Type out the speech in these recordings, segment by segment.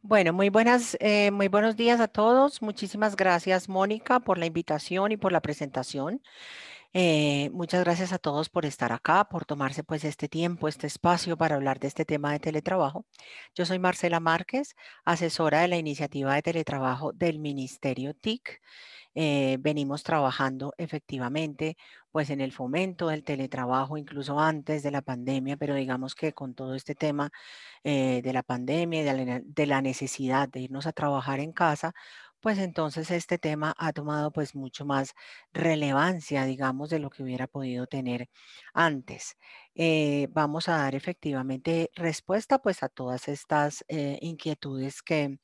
Bueno, muy buenos días a todos. Muchísimas gracias, Mónica, por la invitación y por la presentación. Muchas gracias a todos por estar acá, por tomarse pues este tiempo, este espacio para hablar de este tema de teletrabajo. Yo soy Marcela Márquez, asesora de la iniciativa de teletrabajo del Ministerio TIC. Venimos trabajando efectivamente pues en el fomento del teletrabajo, incluso antes de la pandemia, pero digamos que con todo este tema de la pandemia y de la necesidad de irnos a trabajar en casa, pues entonces este tema ha tomado pues mucho más relevancia, digamos, de lo que hubiera podido tener antes. Vamos a dar efectivamente respuesta pues a todas estas inquietudes que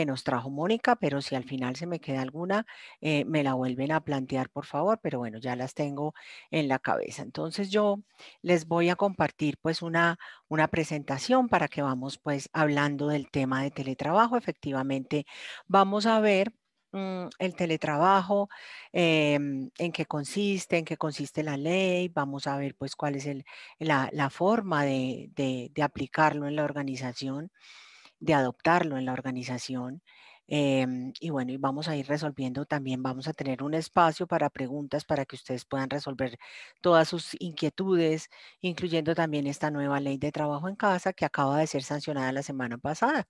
nos trajo Mónica, pero si al final se me queda alguna, me la vuelven a plantear, por favor, pero bueno, ya las tengo en la cabeza. Entonces yo les voy a compartir pues una presentación para que vamos pues hablando del tema de teletrabajo. Efectivamente, vamos a ver el teletrabajo, en qué consiste la ley, vamos a ver pues cuál es la forma de aplicarlo en la organización, de adoptarlo en la organización. Y bueno, y vamos a ir resolviendo también, vamos a tener un espacio para preguntas para que ustedes puedan resolver todas sus inquietudes, incluyendo también esta nueva ley de trabajo en casa que acaba de ser sancionada la semana pasada.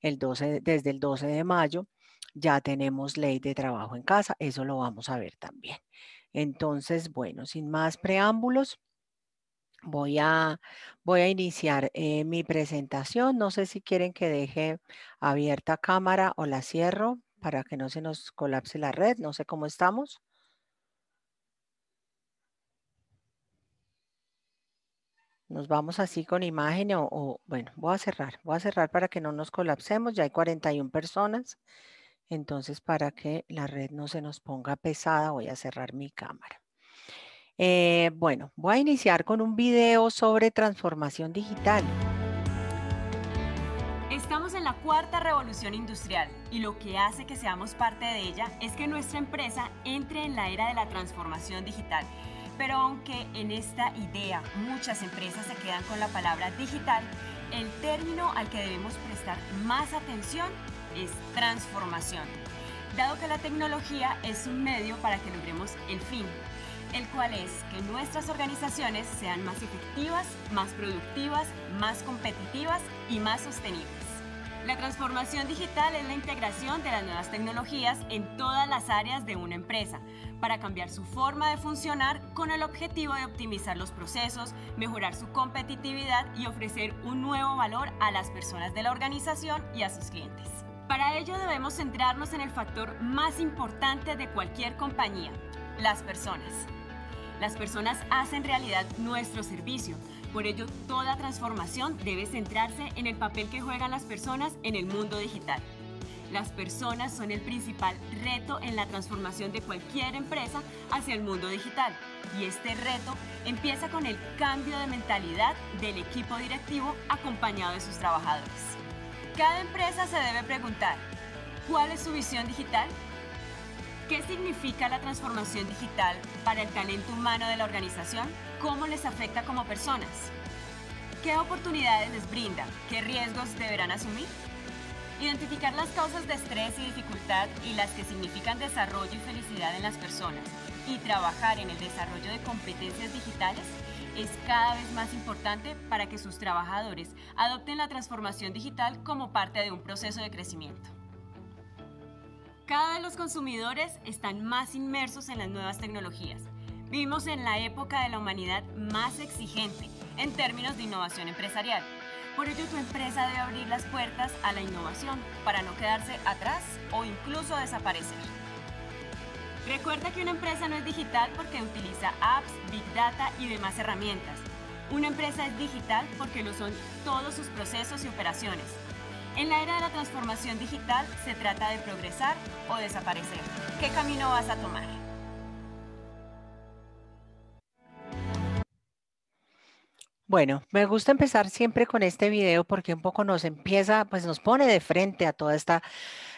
Desde el 12 de mayo ya tenemos ley de trabajo en casa, eso lo vamos a ver también. Entonces, bueno, sin más preámbulos. Voy a, voy a iniciar mi presentación. No sé si quieren que deje abierta cámara o la cierro para que no se nos colapse la red. No sé cómo estamos. Nos vamos así con imagen bueno, voy a cerrar para que no nos colapsemos. Ya hay 41 personas. Entonces, para que la red no se nos ponga pesada, voy a cerrar mi cámara. Bueno, voy a iniciar con un video sobre transformación digital. Estamos en la cuarta revolución industrial y lo que hace que seamos parte de ella es que nuestra empresa entre en la era de la transformación digital. Pero aunque en esta idea muchas empresas se quedan con la palabra digital, el término al que debemos prestar más atención es transformación, dado que la tecnología es un medio para que logremos el fin, el cual es que nuestras organizaciones sean más efectivas, más productivas, más competitivas y más sostenibles. La transformación digital es la integración de las nuevas tecnologías en todas las áreas de una empresa para cambiar su forma de funcionar con el objetivo de optimizar los procesos, mejorar su competitividad y ofrecer un nuevo valor a las personas de la organización y a sus clientes. Para ello debemos centrarnos en el factor más importante de cualquier compañía, las personas. Las personas hacen realidad nuestro servicio. Por ello, toda transformación debe centrarse en el papel que juegan las personas en el mundo digital. Las personas son el principal reto en la transformación de cualquier empresa hacia el mundo digital. Y este reto empieza con el cambio de mentalidad del equipo directivo acompañado de sus trabajadores. Cada empresa se debe preguntar, ¿cuál es su visión digital? ¿Qué significa la transformación digital para el talento humano de la organización? ¿Cómo les afecta como personas? ¿Qué oportunidades les brinda? ¿Qué riesgos deberán asumir? Identificar las causas de estrés y dificultad y las que significan desarrollo y felicidad en las personas y trabajar en el desarrollo de competencias digitales es cada vez más importante para que sus trabajadores adopten la transformación digital como parte de un proceso de crecimiento. Cada vez los consumidores están más inmersos en las nuevas tecnologías. Vivimos en la época de la humanidad más exigente en términos de innovación empresarial. Por ello, tu empresa debe abrir las puertas a la innovación para no quedarse atrás o incluso desaparecer. Recuerda que una empresa no es digital porque utiliza apps, big data y demás herramientas. Una empresa es digital porque lo son todos sus procesos y operaciones. En la era de la transformación digital se trata de progresar o desaparecer. ¿Qué camino vas a tomar? Bueno, me gusta empezar siempre con este video porque un poco nos empieza, pues nos pone de frente a toda esta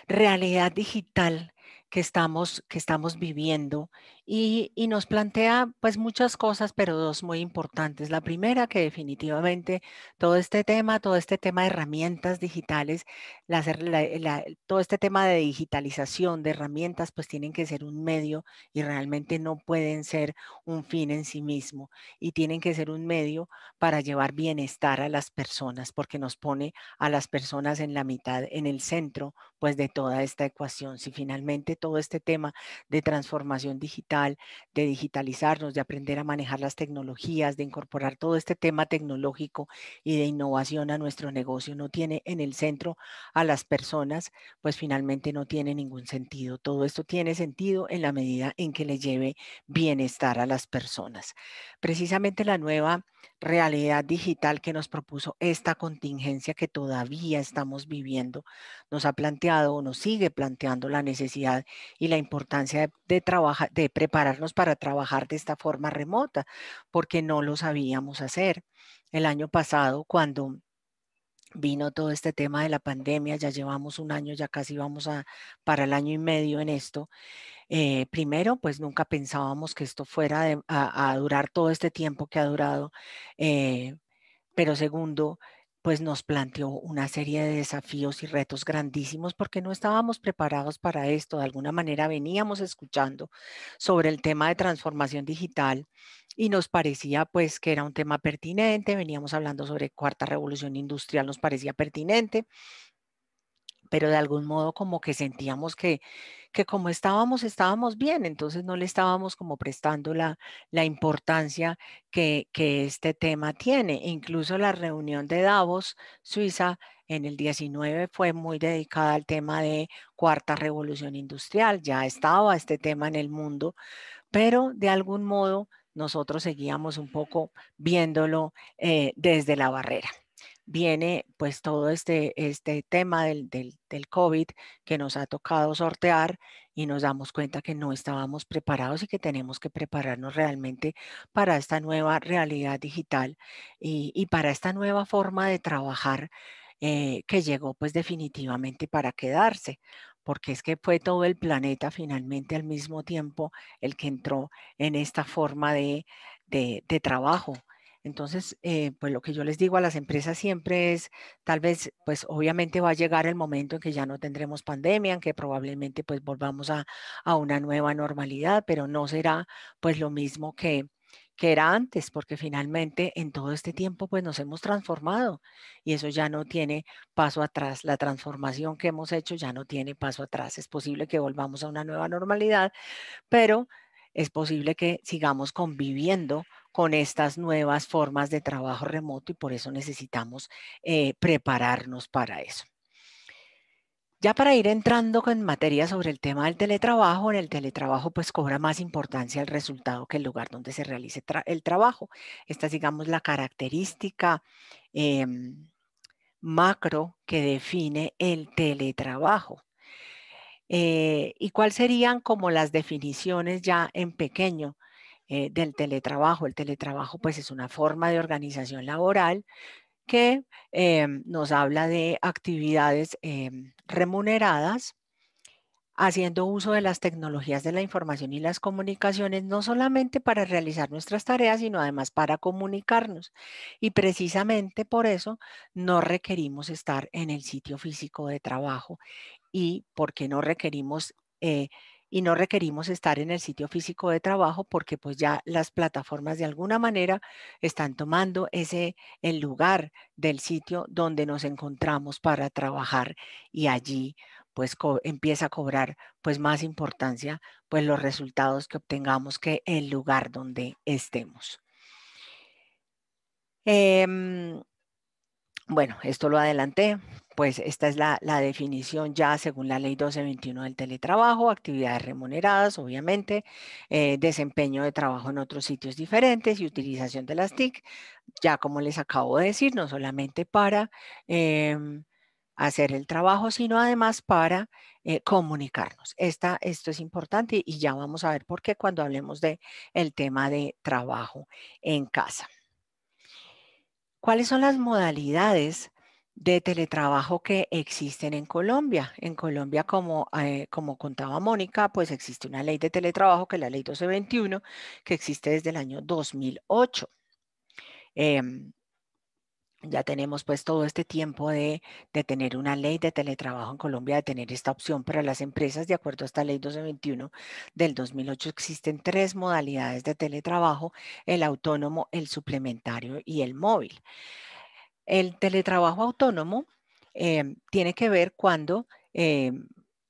realidad digital que estamos viviendo y nos plantea pues muchas cosas, pero dos muy importantes. La primera, que definitivamente todo este tema de herramientas digitales, todo este tema de digitalización de herramientas, pues tienen que ser un medio y realmente no pueden ser un fin en sí mismo y tienen que ser un medio para llevar bienestar a las personas, porque nos pone a las personas en la mitad, en el centro pues de toda esta ecuación. Si finalmente todo este tema de transformación digital, de digitalizarnos, de aprender a manejar las tecnologías, de incorporar todo este tema tecnológico y de innovación a nuestro negocio no tiene en el centro a las personas, pues finalmente no tiene ningún sentido. Todo esto tiene sentido en la medida en que le lleve bienestar a las personas. Precisamente la nueva realidad digital que nos propuso esta contingencia que todavía estamos viviendo nos ha planteado o nos sigue planteando la necesidad y la importancia de trabajar, de prepararnos para trabajar de esta forma remota, porque no lo sabíamos hacer. El año pasado, cuando vino todo este tema de la pandemia, ya llevamos un año, ya casi vamos para el año y medio en esto. Primero, pues nunca pensábamos que esto fuera a durar todo este tiempo que ha durado. eh, pero segundo, pues nos planteó una serie de desafíos y retos grandísimos porque no estábamos preparados para esto. De alguna manera veníamos escuchando sobre el tema de transformación digital y nos parecía pues que era un tema pertinente. Veníamos hablando sobre cuarta revolución industrial, nos parecía pertinente, pero de algún modo como que sentíamos que como estábamos bien, entonces no le estábamos como prestando la importancia que este tema tiene. Incluso la reunión de Davos, Suiza, en el 19 fue muy dedicada al tema de cuarta revolución industrial. Ya estaba este tema en el mundo, pero de algún modo nosotros seguíamos un poco viéndolo desde la barrera. Viene pues todo este tema del COVID que nos ha tocado sortear y nos damos cuenta que no estábamos preparados y que tenemos que prepararnos realmente para esta nueva realidad digital y para esta nueva forma de trabajar que llegó pues definitivamente para quedarse, porque es que fue todo el planeta finalmente al mismo tiempo el que entró en esta forma de trabajo. Entonces, pues lo que yo les digo a las empresas siempre es, tal vez, pues obviamente va a llegar el momento en que ya no tendremos pandemia, en que probablemente pues volvamos a una nueva normalidad, pero no será pues lo mismo que era antes, porque finalmente en todo este tiempo pues nos hemos transformado y eso ya no tiene paso atrás. La transformación que hemos hecho ya no tiene paso atrás. Es posible que volvamos a una nueva normalidad, pero es posible que sigamos conviviendo con estas nuevas formas de trabajo remoto y por eso necesitamos prepararnos para eso. Ya para ir entrando en materia sobre el tema del teletrabajo, en el teletrabajo pues cobra más importancia el resultado que el lugar donde se realice el trabajo. Esta es, digamos, la característica macro que define el teletrabajo. ¿Y cuáles serían como las definiciones ya en pequeño del teletrabajo? El teletrabajo pues es una forma de organización laboral que nos habla de actividades remuneradas haciendo uso de las tecnologías de la información y las comunicaciones, no solamente para realizar nuestras tareas, sino además para comunicarnos. Y precisamente por eso no requerimos estar en el sitio físico de trabajo y porque no requerimos y no requerimos estar en el sitio físico de trabajo porque pues ya las plataformas de alguna manera están tomando el lugar del sitio donde nos encontramos para trabajar y allí pues empieza a cobrar pues más importancia pues los resultados que obtengamos que el lugar donde estemos. Bueno, esto lo adelanté, pues esta es la definición ya según la ley 1221 del teletrabajo, actividades remuneradas, obviamente, desempeño de trabajo en otros sitios diferentes y utilización de las TIC, ya como les acabo de decir, no solamente para hacer el trabajo, sino además para comunicarnos. Esto es importante y ya vamos a ver por qué cuando hablemos de el tema de trabajo en casa. ¿Cuáles son las modalidades de teletrabajo que existen en Colombia. En Colombia, como contaba Mónica, pues existe una ley de teletrabajo, que es la ley 1221, que existe desde el año 2008. Ya tenemos pues todo este tiempo de tener una ley de teletrabajo en Colombia, de tener esta opción para las empresas. De acuerdo a esta ley 1221 del 2008, existen tres modalidades de teletrabajo: el autónomo, el suplementario y el móvil. El teletrabajo autónomo tiene que ver cuando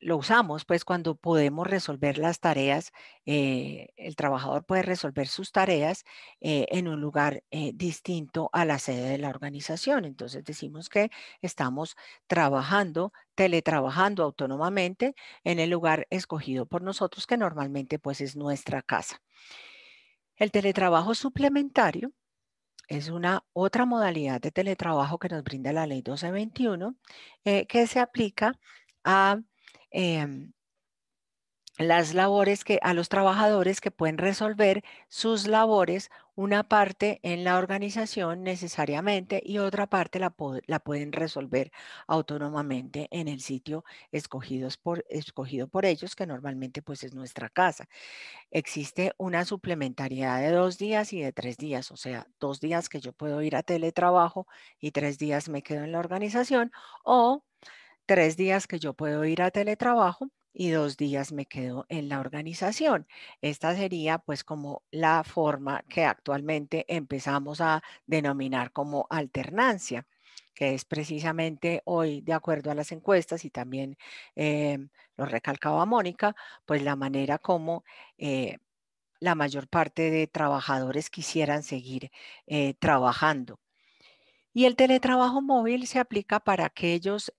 lo usamos, pues cuando podemos resolver las tareas, el trabajador puede resolver sus tareas en un lugar distinto a la sede de la organización. Entonces decimos que estamos trabajando, teletrabajando autónomamente en el lugar escogido por nosotros, que normalmente pues es nuestra casa. El teletrabajo suplementario es una otra modalidad de teletrabajo que nos brinda la ley 1221, que se aplica a em, las labores a los trabajadores que pueden resolver sus labores, una parte en la organización necesariamente y otra parte la pueden resolver autónomamente en el sitio escogido por ellos, que normalmente pues es nuestra casa. Existe una suplementariedad de 2 días y de 3 días, o sea, 2 días que yo puedo ir a teletrabajo y 3 días me quedo en la organización, o 3 días que yo puedo ir a teletrabajo y 2 días me quedo en la organización. Esta sería pues como la forma que actualmente empezamos a denominar como alternancia, que es precisamente hoy, de acuerdo a las encuestas, y también lo recalcaba Mónica, pues la manera como eh, la mayor parte de trabajadores quisieran seguir trabajando. Y el teletrabajo móvil se aplica para aquellos,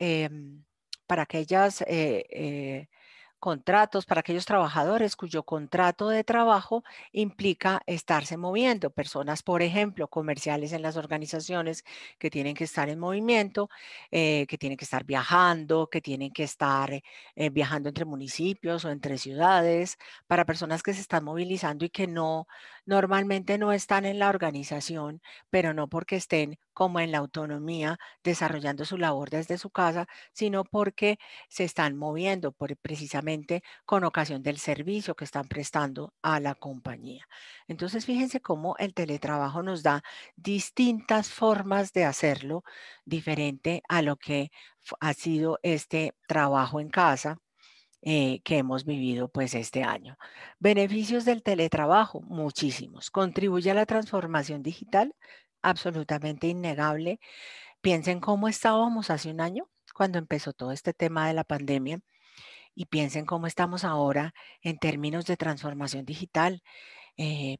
para aquellas contratos, para aquellos trabajadores cuyo contrato de trabajo implica estarse moviendo. Personas, por ejemplo, comerciales en las organizaciones que tienen que estar en movimiento, que tienen que estar viajando, que tienen que estar viajando entre municipios o entre ciudades, para personas que se están movilizando y que normalmente no están en la organización, pero no porque estén como en la autonomía desarrollando su labor desde su casa, sino porque se están moviendo precisamente con ocasión del servicio que están prestando a la compañía. Entonces, fíjense cómo el teletrabajo nos da distintas formas de hacerlo, diferente a lo que ha sido este trabajo en casa que hemos vivido pues este año. Beneficios del teletrabajo, muchísimos. Contribuye a la transformación digital, absolutamente innegable. Piensen cómo estábamos hace un año cuando empezó todo este tema de la pandemia, y piensen cómo estamos ahora en términos de transformación digital.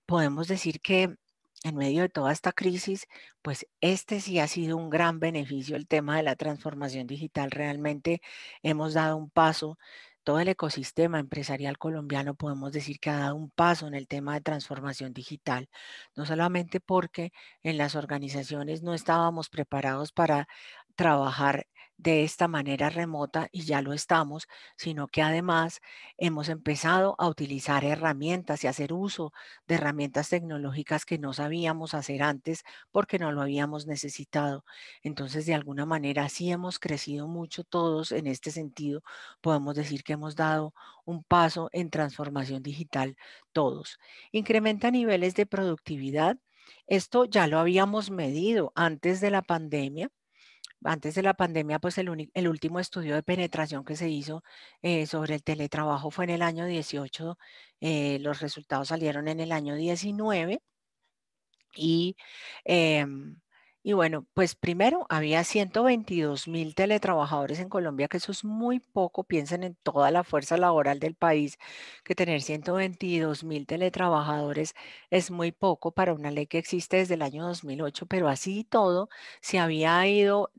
Podemos decir que en medio de toda esta crisis, pues este sí ha sido un gran beneficio, el tema de la transformación digital. Realmente hemos dado un paso. Todo el ecosistema empresarial colombiano podemos decir que ha dado un paso en el tema de transformación digital, no solamente porque en las organizaciones no estábamos preparados para trabajar de esta manera remota, y ya lo estamos, sino que además hemos empezado a utilizar herramientas y hacer uso de herramientas tecnológicas que no sabíamos hacer antes porque no lo habíamos necesitado. Entonces, de alguna manera, sí hemos crecido mucho todos en este sentido. Podemos decir que hemos dado un paso en transformación digital todos. Incrementa niveles de productividad. Esto ya lo habíamos medido antes de la pandemia. Antes de la pandemia, pues el último estudio de penetración que se hizo sobre el teletrabajo fue en el año 18. Los resultados salieron en el año 19. Y, em, y bueno, pues primero había 122.000 teletrabajadores en Colombia, que eso es muy poco. Piensen en toda la fuerza laboral del país, que tener 122.000 teletrabajadores es muy poco para una ley que existe desde el año 2008, pero así y todo se había ido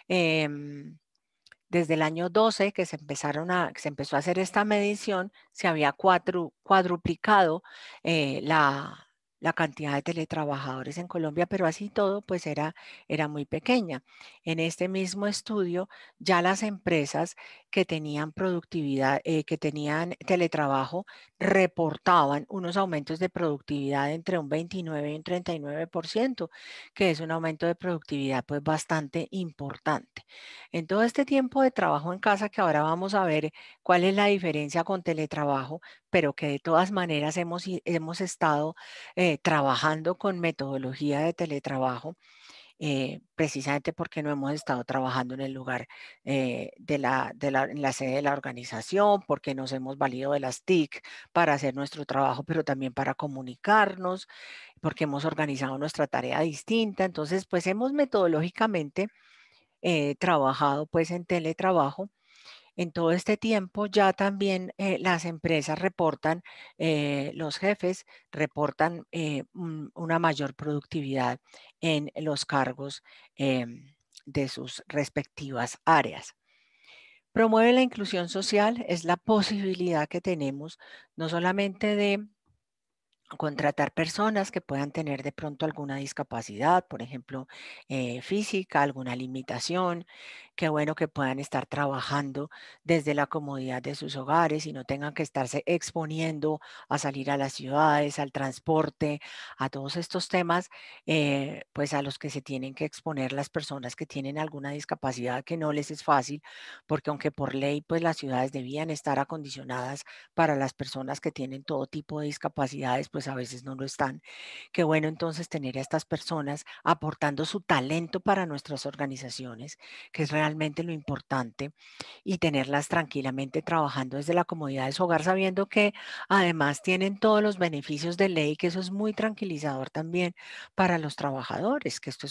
em, desde el año 12, que se empezó a hacer esta medición, se había cuadruplicado la cantidad de teletrabajadores en Colombia, pero así todo, pues era muy pequeña. En este mismo estudio, ya las empresas que tenían productividad, que tenían teletrabajo, reportaban unos aumentos de productividad entre un 29 y un 39%, que es un aumento de productividad pues bastante importante. En todo este tiempo de trabajo en casa, que ahora vamos a ver cuál es la diferencia con teletrabajo, pero que de todas maneras hemos estado trabajando con metodología de teletrabajo, precisamente porque no hemos estado trabajando en el lugar en la sede de la organización, porque nos hemos valido de las TIC para hacer nuestro trabajo, pero también para comunicarnos, porque hemos organizado nuestra tarea distinta. Entonces, pues hemos metodológicamente trabajado pues en teletrabajo. En todo este tiempo ya también las empresas reportan, los jefes reportan una mayor productividad en los cargos de sus respectivas áreas. Promueve la inclusión social, es la posibilidad que tenemos no solamente de contratar personas que puedan tener de pronto alguna discapacidad, por ejemplo, física, alguna limitación, qué bueno que puedan estar trabajando desde la comodidad de sus hogares y no tengan que estarse exponiendo a salir a las ciudades, al transporte, a todos estos temas, pues a los que se tienen que exponer las personas que tienen alguna discapacidad que no les es fácil, porque aunque por ley, pues las ciudades debían estar acondicionadas para las personas que tienen todo tipo de discapacidades, pues a veces no lo están. Qué bueno entonces tener a estas personas aportando su talento para nuestras organizaciones, que es realmente lo importante, y tenerlas tranquilamente trabajando desde la comodidad de su hogar, sabiendo que además tienen todos los beneficios de ley, que eso es muy tranquilizador también para los trabajadores, que esto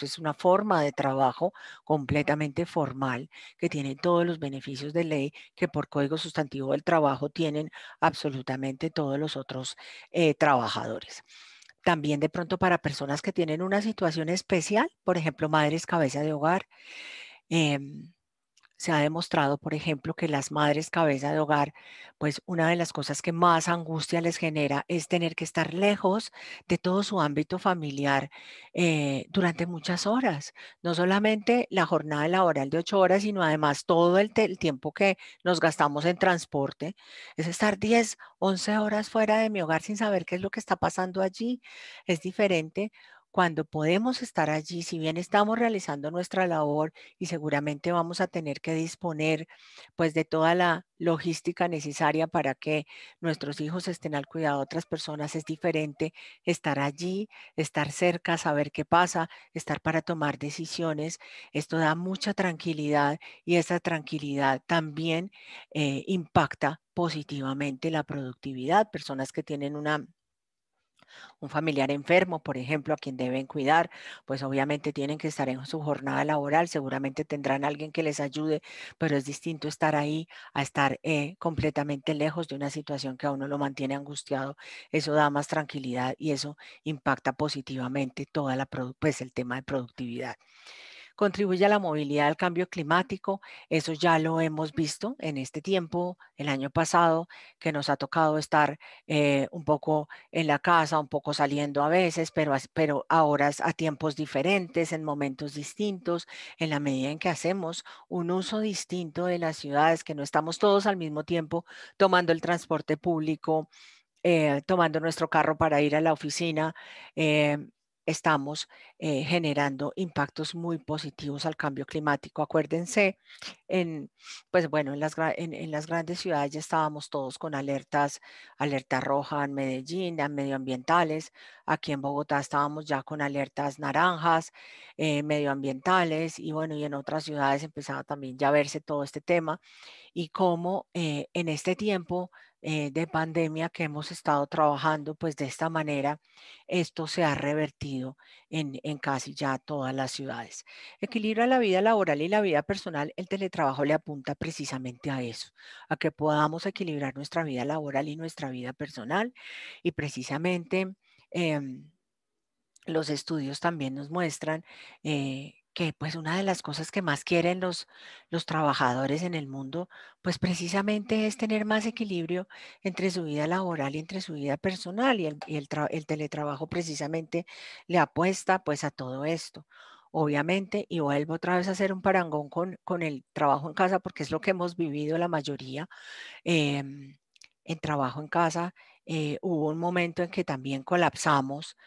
es una forma de trabajo completamente formal, que tiene todos los beneficios de ley que por Código Sustantivo del Trabajo tienen absolutamente todos los otros trabajadores. También de pronto para personas que tienen una situación especial, por ejemplo, madres cabeza de hogar. em, Se ha demostrado, por ejemplo, que las madres cabeza de hogar, pues una de las cosas que más angustia les genera es tener que estar lejos de todo su ámbito familiar durante muchas horas. No solamente la jornada laboral de 8 horas, sino además todo el tiempo que nos gastamos en transporte. Es estar 10, 11 horas fuera de mi hogar sin saber qué es lo que está pasando allí. Es diferente cuando podemos estar allí, si bien estamos realizando nuestra labor y seguramente vamos a tener que disponer pues de toda la logística necesaria para que nuestros hijos estén al cuidado de otras personas. Es diferente estar allí, estar cerca, saber qué pasa, estar para tomar decisiones. Esto da mucha tranquilidad y esa tranquilidad también impacta positivamente la productividad. Personas que tienen un familiar enfermo, por ejemplo, a quien deben cuidar, pues obviamente tienen que estar en su jornada laboral, seguramente tendrán alguien que les ayude, pero es distinto estar ahí a estar completamente lejos de una situación que a uno lo mantiene angustiado. Eso da más tranquilidad y eso impacta positivamente toda pues el tema de productividad. Contribuye a la movilidad al cambio climático. Eso ya lo hemos visto en este tiempo, el año pasado, que nos ha tocado estar un poco en la casa, un poco saliendo a veces, pero ahora a tiempos diferentes, en momentos distintos, en la medida en que hacemos un uso distinto de las ciudades, que no estamos todos al mismo tiempo tomando el transporte público, tomando nuestro carro para ir a la oficina, eh, estamos generando impactos muy positivos al cambio climático. Acuérdense, en, pues bueno, en las grandes ciudades ya estábamos todos con alerta roja en Medellín, medioambientales. Aquí en Bogotá estábamos ya con alertas naranjas, medioambientales, y bueno, y en otras ciudades empezaba también ya a verse todo este tema y cómo en este tiempo de pandemia que hemos estado trabajando, pues de esta manera, esto se ha revertido en casi ya todas las ciudades. Equilibra la vida laboral y la vida personal. El teletrabajo le apunta precisamente a eso, a que podamos equilibrar nuestra vida laboral y nuestra vida personal. Y precisamente los estudios también nos muestran que pues una de las cosas que más quieren los trabajadores en el mundo, pues precisamente es tener más equilibrio entre su vida laboral y entre su vida personal el teletrabajo precisamente le apuesta pues a todo esto. Obviamente, y vuelvo otra vez a hacer un parangón con el trabajo en casa porque es lo que hemos vivido la mayoría em, en trabajo en casa, hubo un momento en que también colapsamos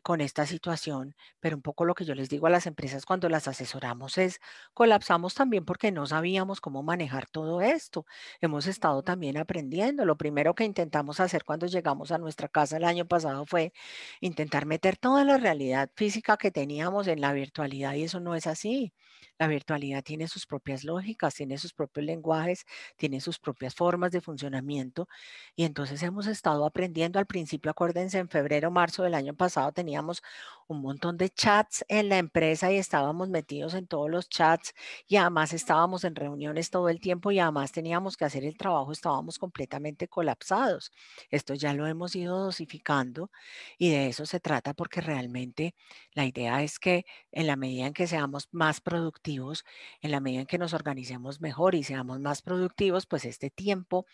con esta situación, pero un poco lo que yo les digo a las empresas cuando las asesoramos es, colapsamos también porque no sabíamos cómo manejar todo esto. Hemos estado también aprendiendo. Lo primero que intentamos hacer cuando llegamos a nuestra casa el año pasado fue intentar meter toda la realidad física que teníamos en la virtualidad y eso no es así. La virtualidad tiene sus propias lógicas, tiene sus propios lenguajes, tiene sus propias formas de funcionamiento y entonces hemos estado aprendiendo. Al principio, acuérdense, en febrero, marzo del año pasado teníamos un montón de chats en la empresa y estábamos metidos en todos los chats y además estábamos en reuniones todo el tiempo y además teníamos que hacer el trabajo, estábamos completamente colapsados. Esto ya lo hemos ido dosificando y de eso se trata porque realmente la idea es que en la medida en que seamos más productivos, en la medida en que nos organicemos mejor y seamos más productivos, pues este tiempo,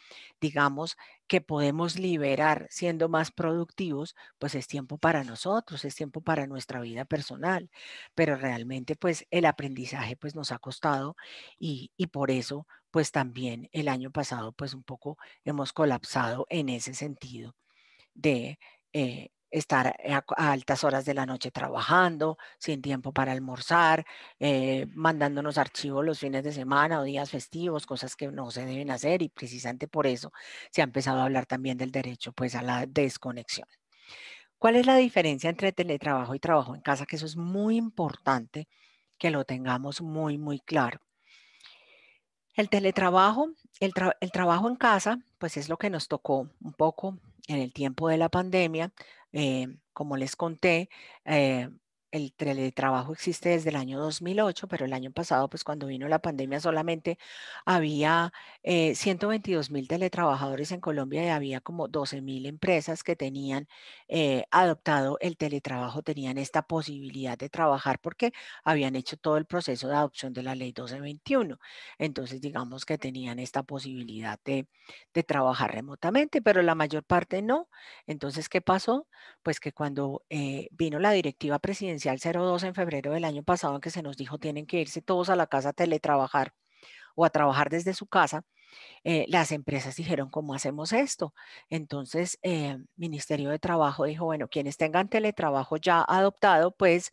digamos, que podemos liberar siendo más productivos, pues es tiempo para nosotros, es tiempo para nuestra vida personal. Pero realmente, pues el aprendizaje, pues nos ha costado y por eso, pues también el año pasado, pues un poco hemos colapsado en ese sentido de estar a altas horas de la noche trabajando, sin tiempo para almorzar, mandándonos archivos los fines de semana o días festivos, cosas que no se deben hacer y precisamente por eso se ha empezado a hablar también del derecho pues a la desconexión. ¿Cuál es la diferencia entre teletrabajo y trabajo en casa? Que eso es muy importante que lo tengamos muy, muy claro. El teletrabajo, el trabajo en casa, pues es lo que nos tocó un poco en el tiempo de la pandemia. Como les conté, el teletrabajo existe desde el año 2008, pero el año pasado, pues cuando vino la pandemia, solamente había 122.000 teletrabajadores en Colombia y había como 12.000 empresas que tenían adoptado el teletrabajo, tenían esta posibilidad de trabajar porque habían hecho todo el proceso de adopción de la ley 1221. Entonces, digamos que tenían esta posibilidad de trabajar remotamente, pero la mayor parte no. Entonces, ¿qué pasó? Pues que cuando vino la directiva presidencial 02 en febrero del año pasado, en que se nos dijo tienen que irse todos a la casa a teletrabajar o a trabajar desde su casa, las empresas dijeron, ¿cómo hacemos esto? Entonces, Ministerio de Trabajo dijo, bueno, quienes tengan teletrabajo ya adoptado, pues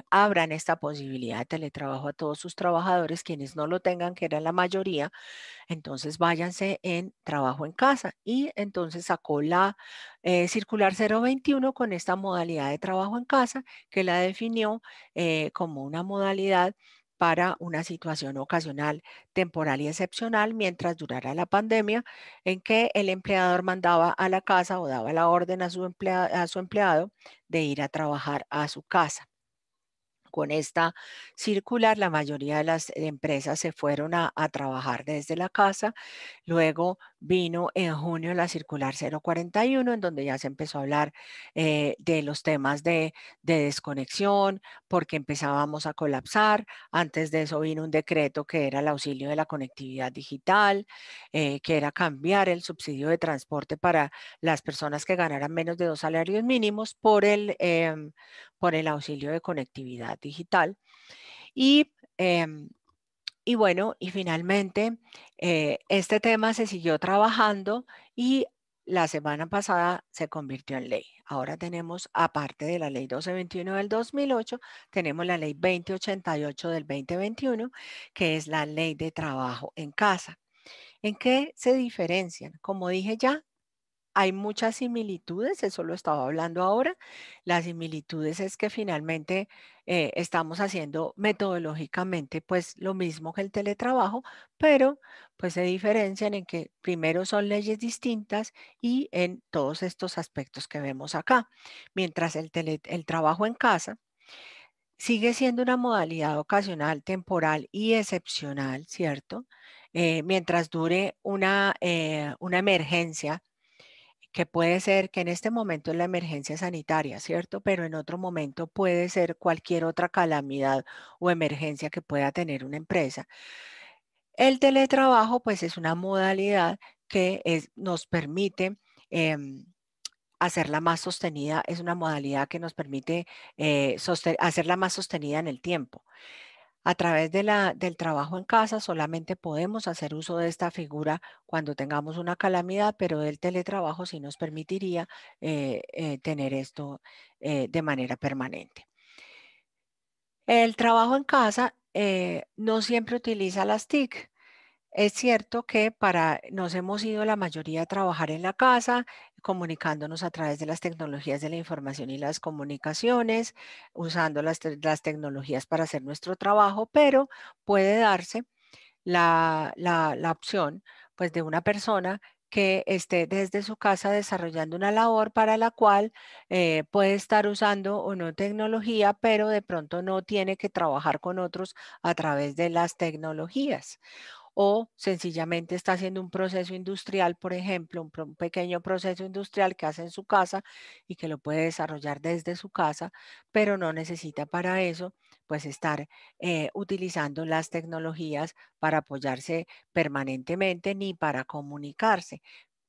abran esta posibilidad de teletrabajo a todos sus trabajadores, quienes no lo tengan, que era la mayoría, entonces váyanse en trabajo en casa. Y entonces sacó la circular 021 con esta modalidad de trabajo en casa que la definió como una modalidad para una situación ocasional, temporal y excepcional mientras durara la pandemia, en que el empleador mandaba a la casa o daba la orden a a su empleado de ir a trabajar a su casa. Con esta circular, la mayoría de las empresas se fueron a trabajar desde la casa. Luego vino en junio la circular 041, en donde ya se empezó a hablar de los temas de desconexión, porque empezábamos a colapsar. Antes de eso vino un decreto que era el auxilio de la conectividad digital, que era cambiar el subsidio de transporte para las personas que ganaran menos de 2 salarios mínimos por el auxilio de conectividad digital. Y, em, y bueno, y finalmente este tema se siguió trabajando y la semana pasada se convirtió en ley. Ahora tenemos, aparte de la ley 1221 del 2008, tenemos la ley 2088 del 2021, que es la ley de trabajo en casa. ¿En qué se diferencian? Como dije ya, hay muchas similitudes, eso lo estaba hablando ahora. Las similitudes es que finalmente estamos haciendo metodológicamente pues lo mismo que el teletrabajo, pero pues se diferencian en que primero son leyes distintas y en todos estos aspectos que vemos acá. Mientras el trabajo en casa sigue siendo una modalidad ocasional, temporal y excepcional, ¿cierto? Mientras dure una emergencia que puede ser que en este momento es la emergencia sanitaria, ¿cierto? Pero en otro momento puede ser cualquier otra calamidad o emergencia que pueda tener una empresa. El teletrabajo, pues, es una modalidad que nos permite em, hacerla más sostenida, es una modalidad que nos permite hacerla más sostenida en el tiempo. A través del trabajo en casa solamente podemos hacer uso de esta figura cuando tengamos una calamidad, pero el teletrabajo sí nos permitiría tener esto de manera permanente. El trabajo en casa no siempre utiliza las TIC. Es cierto que nos hemos ido la mayoría a trabajar en la casa, comunicándonos a través de las tecnologías de la información y las comunicaciones, usando las tecnologías para hacer nuestro trabajo, pero puede darse la opción, pues, de una persona que esté desde su casa desarrollando una labor para la cual puede estar usando o no tecnología, pero de pronto no tiene que trabajar con otros a través de las tecnologías o sencillamente está haciendo un proceso industrial, por ejemplo, un pequeño proceso industrial que hace en su casa y que lo puede desarrollar desde su casa, pero no necesita para eso pues estar utilizando las tecnologías para apoyarse permanentemente ni para comunicarse.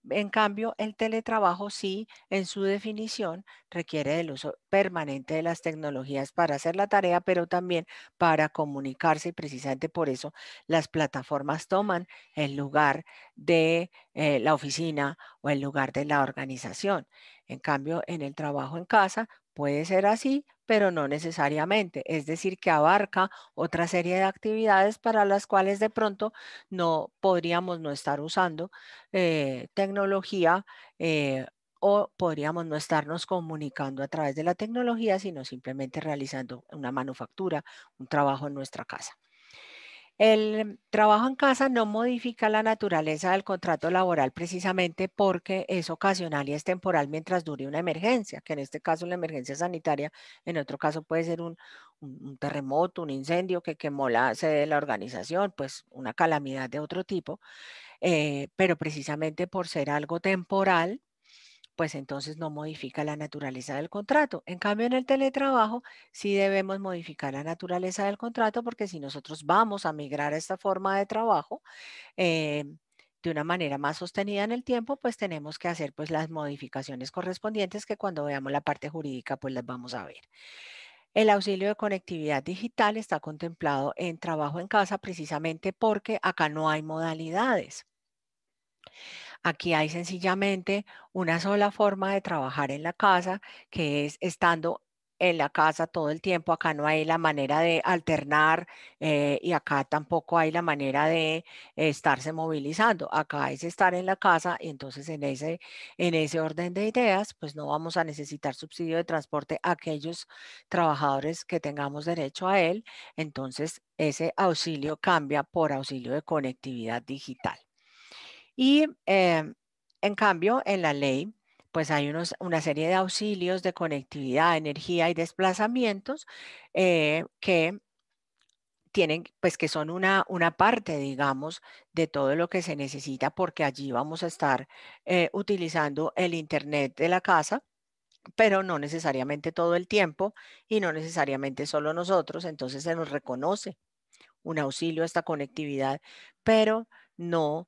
En cambio, el teletrabajo sí, en su definición, requiere del uso permanente de las tecnologías para hacer la tarea, pero también para comunicarse y precisamente por eso las plataformas toman el lugar de la oficina o el lugar de la organización. En cambio, en el trabajo en casa puede ser así, pero no necesariamente. Es decir, que abarca otra serie de actividades para las cuales de pronto no podríamos no estar usando tecnología o podríamos no estarnos comunicando a través de la tecnología, sino simplemente realizando una manufactura, un trabajo en nuestra casa. El trabajo en casa no modifica la naturaleza del contrato laboral precisamente porque es ocasional y es temporal mientras dure una emergencia, que en este caso la emergencia sanitaria, en otro caso puede ser un terremoto, un incendio que quemó la sede de la organización, pues una calamidad de otro tipo, pero precisamente por ser algo temporal, pues entonces no modifica la naturaleza del contrato. En cambio, en el teletrabajo sí debemos modificar la naturaleza del contrato porque si nosotros vamos a migrar a esta forma de trabajo de una manera más sostenida en el tiempo, pues tenemos que hacer pues las modificaciones correspondientes que cuando veamos la parte jurídica pues las vamos a ver. El auxilio de conectividad digital está contemplado en trabajo en casa precisamente porque acá no hay modalidades. Aquí hay sencillamente una sola forma de trabajar en la casa, que es estando en la casa todo el tiempo. Acá no hay la manera de alternar y acá tampoco hay la manera de estarse movilizando. Acá es estar en la casa y entonces en ese orden de ideas, pues no vamos a necesitar subsidio de transporte a aquellos trabajadores que tengamos derecho a él. Entonces ese auxilio cambia por auxilio de conectividad digital. Y en cambio, en la ley, pues hay una serie de auxilios de conectividad, energía y desplazamientos que tienen, pues que son una parte, digamos, de todo lo que se necesita porque allí vamos a estar utilizando el Internet de la casa, pero no necesariamente todo el tiempo y no necesariamente solo nosotros, entonces se nos reconoce un auxilio a esta conectividad, pero no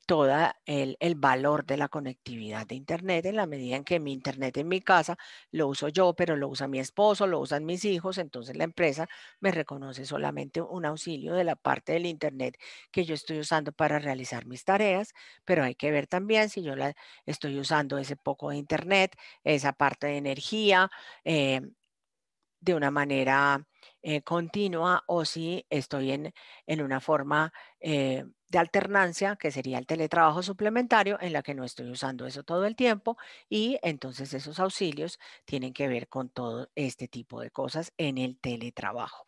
todo el valor de la conectividad de Internet en la medida en que mi Internet en mi casa lo uso yo, pero lo usa mi esposo, lo usan mis hijos, entonces la empresa me reconoce solamente un auxilio de la parte del Internet que yo estoy usando para realizar mis tareas, pero hay que ver también si yo la estoy usando ese poco de Internet, esa parte de energía. De una manera continua o si estoy en una forma de alternancia, que sería el teletrabajo suplementario, en la que no estoy usando eso todo el tiempo y entonces esos auxilios tienen que ver con todo este tipo de cosas en el teletrabajo.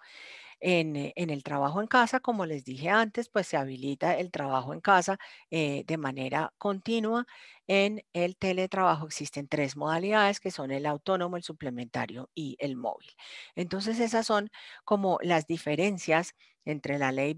En el trabajo en casa, como les dije antes, pues se habilita el trabajo en casa de manera continua. En el teletrabajo existen tres modalidades que son el autónomo, el suplementario y el móvil. Entonces esas son como las diferencias entre la ley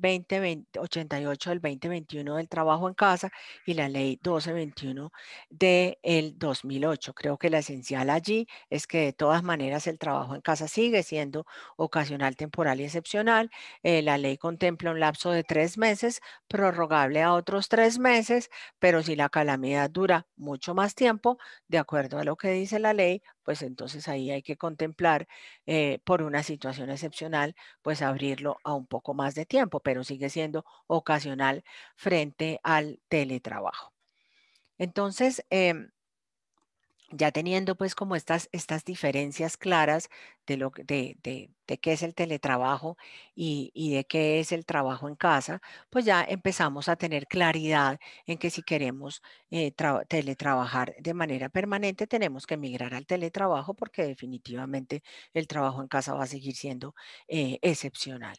88 del 2021 del trabajo en casa y la ley 1221 del 2008. Creo que la esencial allí es que de todas maneras el trabajo en casa sigue siendo ocasional, temporal y excepcional. La ley contempla un lapso de 3 meses, prorrogable a otros 3 meses, pero si la calamidad dura mucho más tiempo, de acuerdo a lo que dice la ley, pues entonces ahí hay que contemplar por una situación excepcional, pues abrirlo a un poco más de tiempo, pero sigue siendo ocasional frente al teletrabajo. Entonces, ya teniendo pues como estas diferencias claras de, de qué es el teletrabajo y de qué es el trabajo en casa, pues ya empezamos a tener claridad en que si queremos teletrabajar de manera permanente, tenemos que migrar al teletrabajo porque definitivamente el trabajo en casa va a seguir siendo excepcional.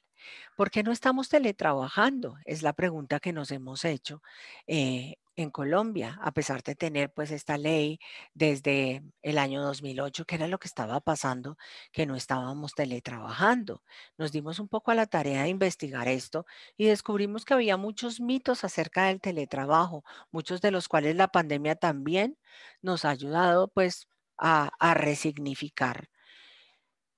¿Por qué no estamos teletrabajando? Es la pregunta que nos hemos hecho en Colombia, a pesar de tener pues esta ley desde el año 2008, que era lo que estaba pasando, que no estábamos teletrabajando. Nos dimos un poco a la tarea de investigar esto y descubrimos que había muchos mitos acerca del teletrabajo, muchos de los cuales la pandemia también nos ha ayudado pues a resignificar.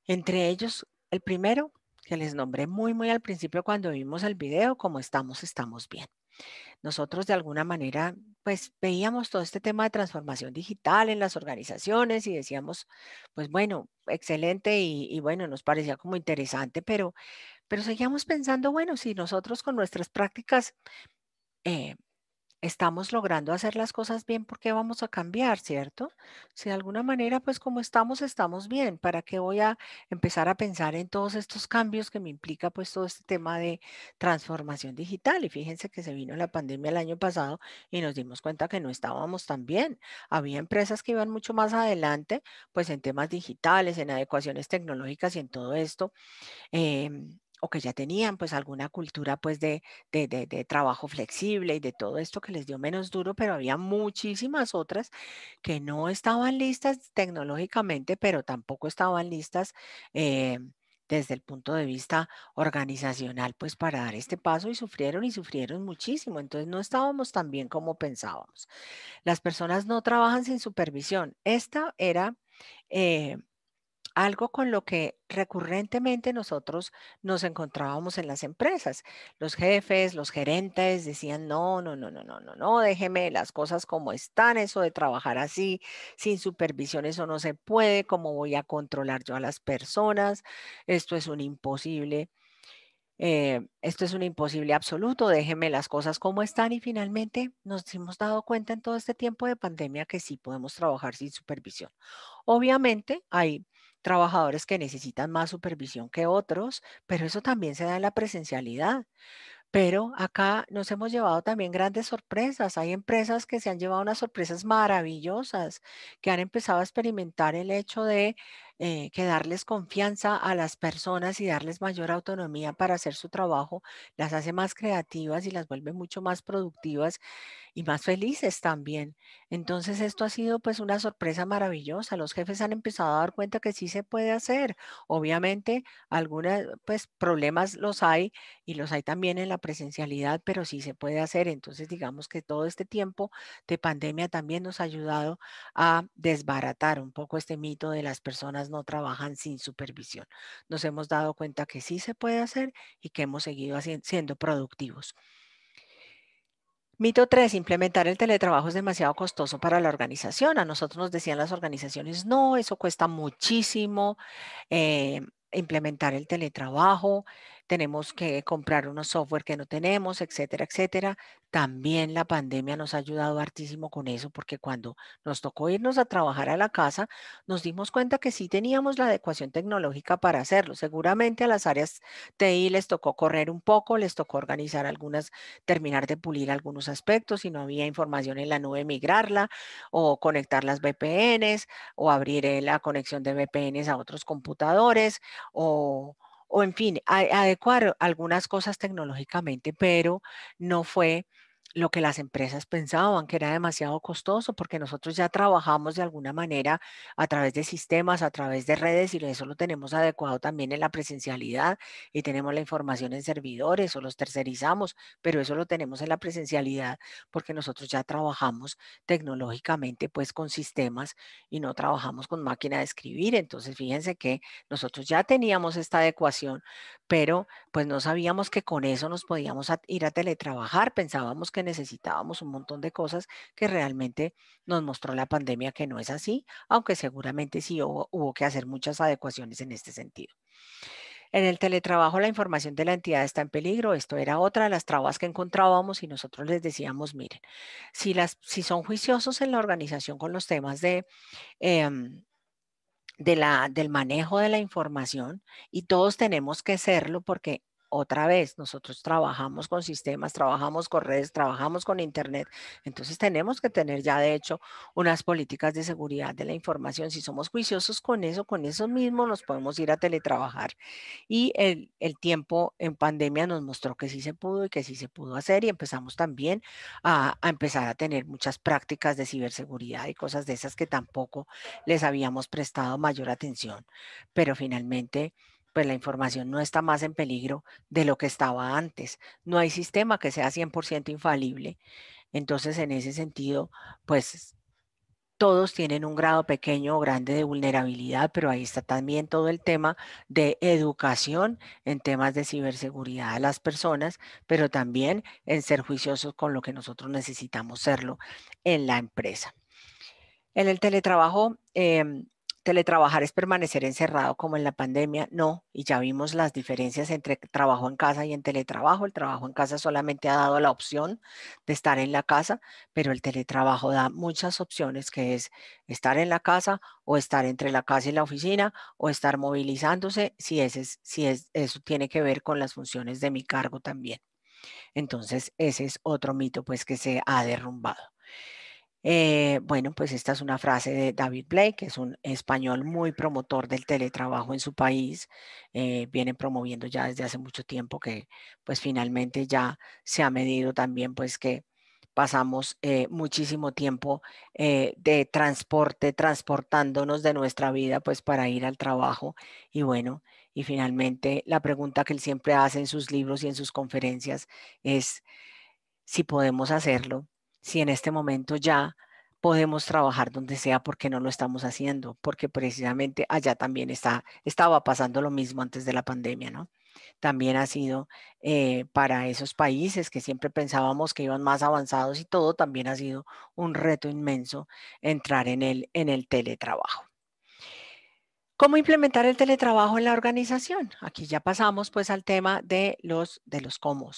Entre ellos, el primero, que les nombré muy al principio cuando vimos el video, como estamos, estamos bien. Nosotros de alguna manera, pues veíamos todo este tema de transformación digital en las organizaciones y decíamos, pues bueno, excelente y bueno, nos parecía como interesante, pero seguíamos pensando, bueno, si nosotros con nuestras prácticas eh, estamos logrando hacer las cosas bien, ¿por qué vamos a cambiar, cierto? Si de alguna manera, pues como estamos, estamos bien. ¿Para qué voy a empezar a pensar en todos estos cambios que me implica pues todo este tema de transformación digital? Y fíjense que se vino la pandemia el año pasado y nos dimos cuenta que no estábamos tan bien. Había empresas que iban mucho más adelante, pues en temas digitales, en adecuaciones tecnológicas y en todo esto o que ya tenían pues alguna cultura pues de trabajo flexible y de todo esto que les dio menos duro, pero había muchísimas otras que no estaban listas tecnológicamente, pero tampoco estaban listas desde el punto de vista organizacional, pues para dar este paso y sufrieron muchísimo. Entonces no estábamos tan bien como pensábamos. Las personas no trabajan sin supervisión. Esta era... eh, algo con lo que recurrentemente nosotros nos encontrábamos en las empresas. Los jefes, los gerentes decían, no, déjeme las cosas como están, eso de trabajar así, sin supervisión, eso no se puede, ¿cómo voy a controlar yo a las personas? Esto es un imposible. Esto es un imposible absoluto, déjeme las cosas como están y finalmente nos hemos dado cuenta en todo este tiempo de pandemia que sí podemos trabajar sin supervisión. Obviamente hay trabajadores que necesitan más supervisión que otros, pero eso también se da en la presencialidad. Pero acá nos hemos llevado también grandes sorpresas. Hay empresas que se han llevado unas sorpresas maravillosas, que han empezado a experimentar el hecho de que darles confianza a las personas y darles mayor autonomía para hacer su trabajo, las hace más creativas y las vuelve mucho más productivas y más felices también. Entonces esto ha sido pues una sorpresa maravillosa. Los jefes han empezado a dar cuenta que sí se puede hacer. Obviamente algunos pues problemas los hay y los hay también en la presencialidad, pero sí se puede hacer. Entonces digamos que todo este tiempo de pandemia también nos ha ayudado a desbaratar un poco este mito de las personas no trabajan sin supervisión. Nos hemos dado cuenta que sí se puede hacer y que hemos seguido siendo productivos. Mito 3: implementar el teletrabajo es demasiado costoso para la organización. A nosotros nos decían las organizaciones, no, eso cuesta muchísimo implementar el teletrabajo, tenemos que comprar unos software que no tenemos, etcétera, etcétera. También la pandemia nos ha ayudado hartísimo con eso, porque cuando nos tocó irnos a trabajar a la casa, nos dimos cuenta que sí teníamos la adecuación tecnológica para hacerlo. Seguramente a las áreas TI les tocó correr un poco, les tocó organizar algunas, terminar de pulir algunos aspectos, si no había información en la nube, migrarla o conectar las VPNs o abrir la conexión de VPNs a otros computadores o en fin, adecuar algunas cosas tecnológicamente, pero no fue lo que las empresas pensaban, que era demasiado costoso, porque nosotros ya trabajamos de alguna manera a través de sistemas, a través de redes, y eso lo tenemos adecuado también en la presencialidad, y tenemos la información en servidores o los tercerizamos, pero eso lo tenemos en la presencialidad porque nosotros ya trabajamos tecnológicamente pues con sistemas y no trabajamos con máquina de escribir. Entonces, fíjense que nosotros ya teníamos esta adecuación, pero pues no sabíamos que con eso nos podíamos ir a teletrabajar, pensábamos que necesitábamos un montón de cosas que realmente nos mostró la pandemia que no es así, aunque seguramente sí hubo que hacer muchas adecuaciones en este sentido. En el teletrabajo la información de la entidad está en peligro. Esto era otra de las trabas que encontrábamos y nosotros les decíamos, miren, si son juiciosos en la organización con los temas em, del manejo de la información, y todos tenemos que serlo porque otra vez nosotros trabajamos con sistemas, trabajamos con redes, trabajamos con internet, entonces tenemos que tener ya de hecho unas políticas de seguridad de la información. Si somos juiciosos con eso mismo nos podemos ir a teletrabajar, y el tiempo en pandemia nos mostró que sí se pudo y que sí se pudo hacer, y empezamos también a empezar a tener muchas prácticas de ciberseguridad y cosas de esas que tampoco les habíamos prestado mayor atención, pero finalmente pues la información no está más en peligro de lo que estaba antes. No hay sistema que sea 100% infalible. Entonces, en ese sentido, pues todos tienen un grado pequeño o grande de vulnerabilidad, pero ahí está también todo el tema de educación en temas de ciberseguridad de las personas, pero también en ser juiciosos con lo que nosotros necesitamos serlo en la empresa. En el teletrabajo, teletrabajar es permanecer encerrado como en la pandemia, no, y ya vimos las diferencias entre trabajo en casa y en teletrabajo. El trabajo en casa solamente ha dado la opción de estar en la casa, pero el teletrabajo da muchas opciones, que es estar en la casa o estar entre la casa y la oficina o estar movilizándose, eso tiene que ver con las funciones de mi cargo también. Entonces, ese es otro mito pues que se ha derrumbado. Bueno, pues esta es una frase de David Blake, que es un español muy promotor del teletrabajo en su país. Vienen promoviendo ya desde hace mucho tiempo que pues finalmente ya se ha medido también pues que pasamos muchísimo tiempo de transporte, transportándonos de nuestra vida pues para ir al trabajo. Y bueno, y finalmente la pregunta que él siempre hace en sus libros y en sus conferencias es si podemos hacerlo, si en este momento ya podemos trabajar donde sea, ¿por qué no lo estamos haciendo? Porque precisamente allá también estaba pasando lo mismo antes de la pandemia, ¿no? También ha sido para esos países que siempre pensábamos que iban más avanzados y todo, también ha sido un reto inmenso entrar en el teletrabajo. ¿Cómo implementar el teletrabajo en la organización? Aquí ya pasamos pues al tema de los cómo,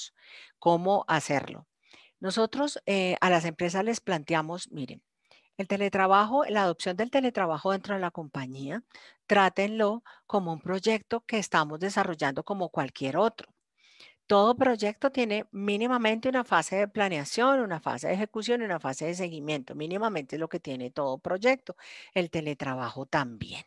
cómo hacerlo. Nosotros a las empresas les planteamos, miren, el teletrabajo, la adopción del teletrabajo dentro de la compañía, trátenlo como un proyecto que estamos desarrollando como cualquier otro. Todo proyecto tiene mínimamente una fase de planeación, una fase de ejecución y una fase de seguimiento. Mínimamente es lo que tiene todo proyecto. El teletrabajo también.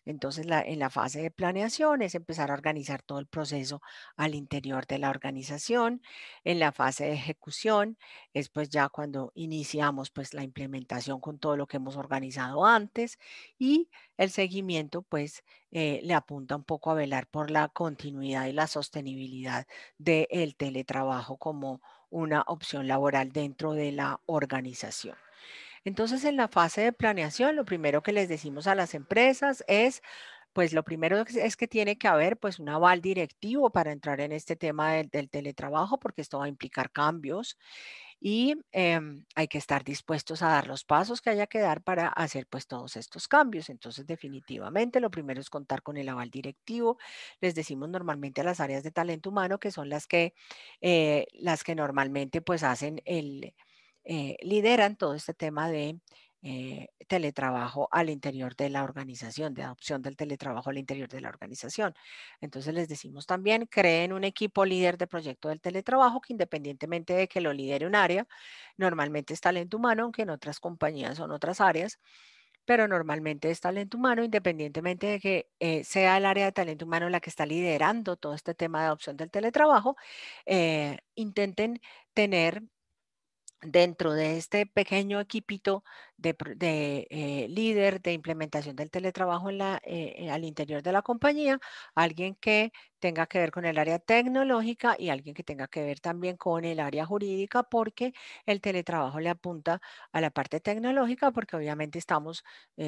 Entonces, en la fase de planeación es empezar a organizar todo el proceso al interior de la organización. En la fase de ejecución es pues ya cuando iniciamos pues la implementación con todo lo que hemos organizado antes, y el seguimiento pues le apunta un poco a velar por la continuidad y la sostenibilidad del teletrabajo como una opción laboral dentro de la organización. Entonces, en la fase de planeación, lo primero que les decimos a las empresas es, pues lo primero es que tiene que haber pues un aval directivo para entrar en este tema del teletrabajo, porque esto va a implicar cambios, y hay que estar dispuestos a dar los pasos que haya que dar para hacer pues todos estos cambios. Entonces, definitivamente, lo primero es contar con el aval directivo. Les decimos normalmente a las áreas de talento humano, que son las que normalmente pues hacen lideran todo este tema de teletrabajo al interior de la organización, de adopción del teletrabajo al interior de la organización. Entonces les decimos también, creen un equipo líder de proyecto del teletrabajo que, independientemente de que lo lidere un área, normalmente es talento humano, aunque en otras compañías son otras áreas, pero normalmente es talento humano, independientemente de que sea el área de talento humano la que está liderando todo este tema de adopción del teletrabajo. Intenten tener dentro de este pequeño equipito líder de implementación del teletrabajo al interior de la compañía, alguien que tenga que ver con el área tecnológica y alguien que tenga que ver también con el área jurídica, porque el teletrabajo le apunta a la parte tecnológica, porque obviamente estamos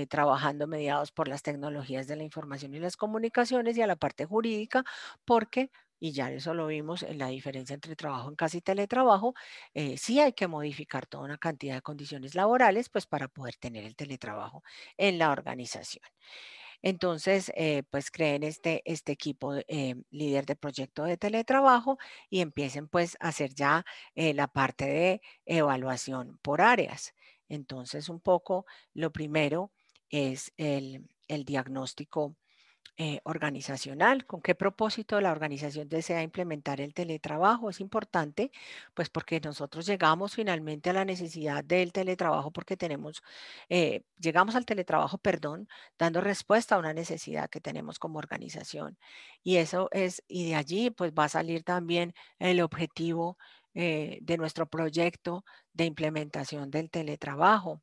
trabajando mediados por las tecnologías de la información y las comunicaciones, y a la parte jurídica, porque y ya eso lo vimos en la diferencia entre trabajo en casa y teletrabajo, sí hay que modificar toda una cantidad de condiciones laborales, pues para poder tener el teletrabajo en la organización. Entonces, pues creen este equipo líder de proyecto de teletrabajo y empiecen pues a hacer ya la parte de evaluación por áreas. Entonces, un poco lo primero es el diagnóstico organizacional, con qué propósito la organización desea implementar el teletrabajo. Es importante, pues porque nosotros llegamos finalmente a la necesidad del teletrabajo porque llegamos al teletrabajo, perdón, dando respuesta a una necesidad que tenemos como organización. Y de allí pues va a salir también el objetivo de nuestro proyecto de implementación del teletrabajo.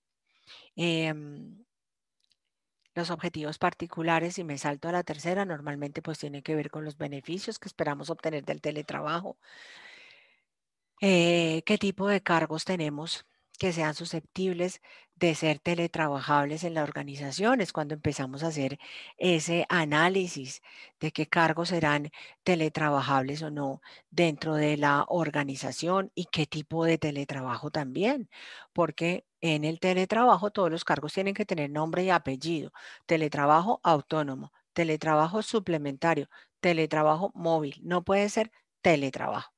Em, los objetivos particulares, y me salto a la tercera, normalmente pues tiene que ver con los beneficios que esperamos obtener del teletrabajo. ¿Qué tipo de cargos tenemos que sean susceptibles de ser teletrabajables en la organización? Es cuando empezamos a hacer ese análisis de qué cargos serán teletrabajables o no dentro de la organización y qué tipo de teletrabajo también, porque en el teletrabajo todos los cargos tienen que tener nombre y apellido: teletrabajo autónomo, teletrabajo suplementario, teletrabajo móvil, no puede ser teletrabajo.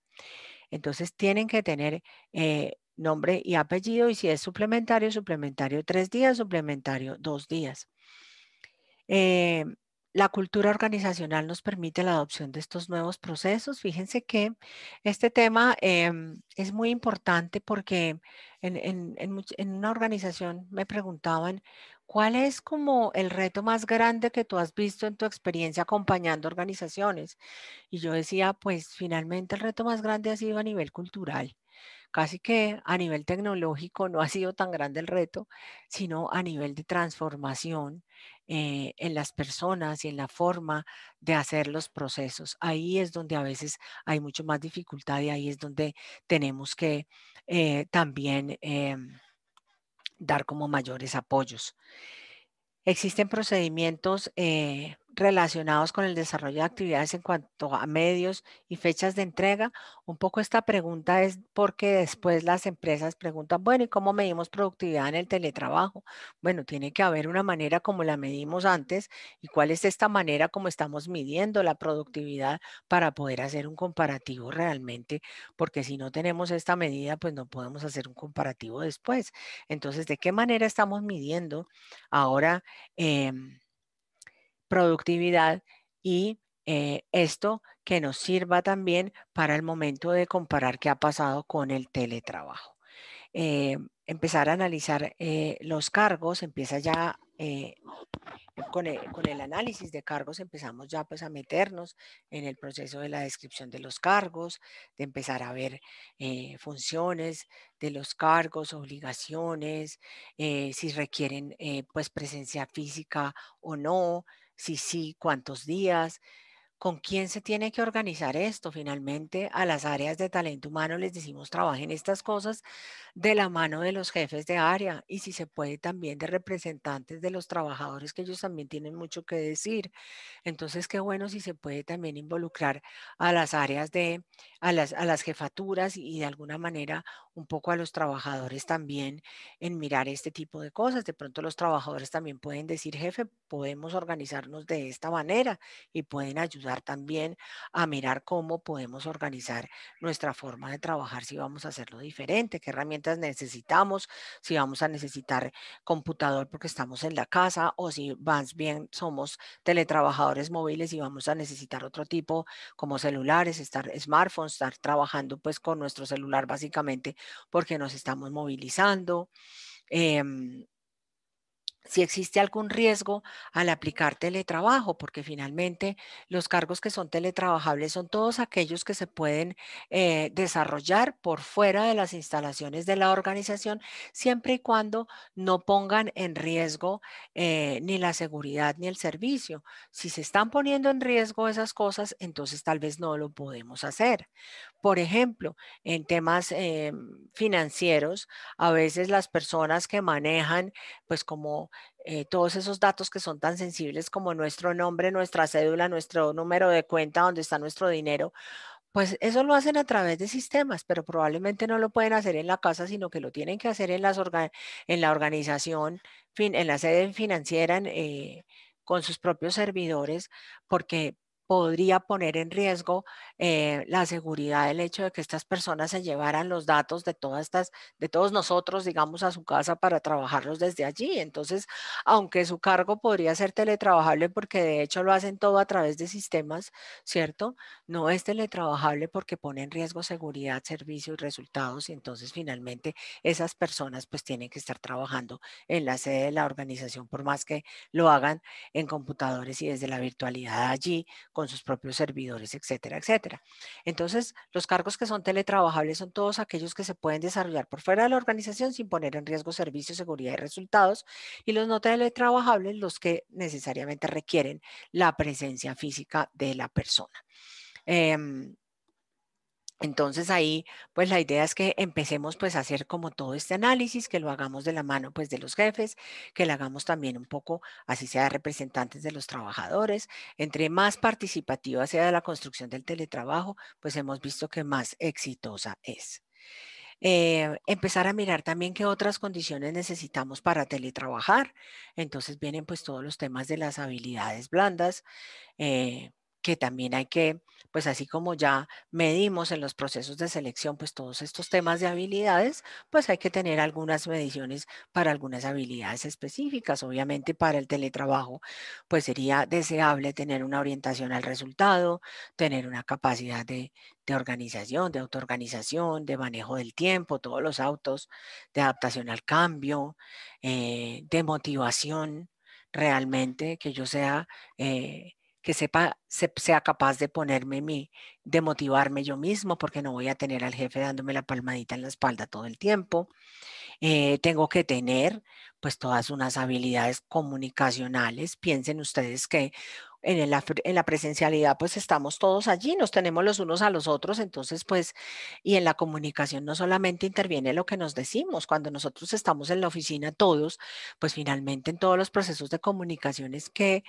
Entonces tienen que tener nombre y apellido, y si es suplementario, suplementario 3 días, suplementario 2 días. Eh, la cultura organizacional nos permite la adopción de estos nuevos procesos. Fíjense que este tema es muy importante porque en una organización me preguntaban, ¿cuál es como el reto más grande que tú has visto en tu experiencia acompañando organizaciones? Y yo decía, pues finalmente el reto más grande ha sido a nivel cultural. Casi que a nivel tecnológico no ha sido tan grande el reto, sino a nivel de transformación en las personas y en la forma de hacer los procesos. Ahí es donde a veces hay mucho más dificultad, y ahí es donde tenemos que también dar como mayores apoyos. ¿Existen procedimientos relacionados con el desarrollo de actividades en cuanto a medios y fechas de entrega? Un poco esta pregunta es porque después las empresas preguntan, bueno, ¿y cómo medimos productividad en el teletrabajo? Bueno, tiene que haber una manera como la medimos antes, y cuál es esta manera como estamos midiendo la productividad para poder hacer un comparativo realmente, porque si no tenemos esta medida, pues no podemos hacer un comparativo después. Entonces, ¿de qué manera estamos midiendo ahora em, productividad? Y esto que nos sirva también para el momento de comparar qué ha pasado con el teletrabajo. Empezar a analizar los cargos, empieza ya con el análisis de cargos, empezamos ya pues a meternos en el proceso de la descripción de los cargos, de empezar a ver funciones de los cargos, obligaciones, si requieren pues presencia física o no, si sí, cuántos días. ¿Con quién se tiene que organizar esto? Finalmente, a las áreas de talento humano les decimos trabajen estas cosas de la mano de los jefes de área, y si se puede también de representantes de los trabajadores, que ellos también tienen mucho que decir. Entonces, qué bueno si se puede también involucrar a las áreas a las jefaturas, y de alguna manera un poco a los trabajadores también en mirar este tipo de cosas. De pronto los trabajadores también pueden decir, jefe, podemos organizarnos de esta manera, y pueden ayudar también a mirar cómo podemos organizar nuestra forma de trabajar, si vamos a hacerlo diferente, qué herramientas necesitamos, si vamos a necesitar computador porque estamos en la casa, o si más bien somos teletrabajadores móviles y vamos a necesitar otro tipo como celulares, smartphones, estar trabajando pues con nuestro celular básicamente porque nos estamos movilizando. Em, si existe algún riesgo al aplicar teletrabajo, porque finalmente los cargos que son teletrabajables son todos aquellos que se pueden desarrollar por fuera de las instalaciones de la organización, siempre y cuando no pongan en riesgo ni la seguridad ni el servicio. Si se están poniendo en riesgo esas cosas, entonces tal vez no lo podemos hacer. Por ejemplo, en temas financieros, a veces las personas que manejan, pues como todos esos datos que son tan sensibles como nuestro nombre, nuestra cédula, nuestro número de cuenta, donde está nuestro dinero, pues eso lo hacen a través de sistemas, pero probablemente no lo pueden hacer en la casa, sino que lo tienen que hacer en la organización, en la sede financiera, con sus propios servidores, porque podría poner en riesgo la seguridad del hecho de que estas personas se llevaran los datos de todos nosotros, digamos, a su casa para trabajarlos desde allí. Entonces, aunque su cargo podría ser teletrabajable porque de hecho lo hacen todo a través de sistemas, ¿cierto? No es teletrabajable porque pone en riesgo seguridad, servicio y resultados, y entonces finalmente esas personas pues tienen que estar trabajando en la sede de la organización, por más que lo hagan en computadores y desde la virtualidad allí con sus propios servidores, etcétera, etcétera. Entonces, los cargos que son teletrabajables son todos aquellos que se pueden desarrollar por fuera de la organización sin poner en riesgo servicio, seguridad y resultados, y los no teletrabajables los que necesariamente requieren la presencia física de la persona. Em, entonces ahí, pues la idea es que empecemos pues a hacer como todo este análisis, que lo hagamos de la mano pues de los jefes, que lo hagamos también un poco, así sea representantes de los trabajadores. Entre más participativa sea la construcción del teletrabajo, pues hemos visto que más exitosa es. Empezar a mirar también qué otras condiciones necesitamos para teletrabajar. Entonces vienen pues todos los temas de las habilidades blandas, eh, que también hay que, pues así como ya medimos en los procesos de selección, pues todos estos temas de habilidades, pues hay que tener algunas mediciones para algunas habilidades específicas. Obviamente para el teletrabajo, pues sería deseable tener una orientación al resultado, tener una capacidad de organización, de autoorganización, de manejo del tiempo, todos los autos, de adaptación al cambio, de motivación realmente, que yo sea que sea capaz de de motivarme yo mismo, porque no voy a tener al jefe dándome la palmadita en la espalda todo el tiempo. Tengo que tener pues todas unas habilidades comunicacionales. Piensen ustedes que en la presencialidad pues estamos todos allí, nos tenemos los unos a los otros, entonces pues, y en la comunicación no solamente interviene lo que nos decimos, cuando nosotros estamos en la oficina todos, pues finalmente en todos los procesos de comunicación es que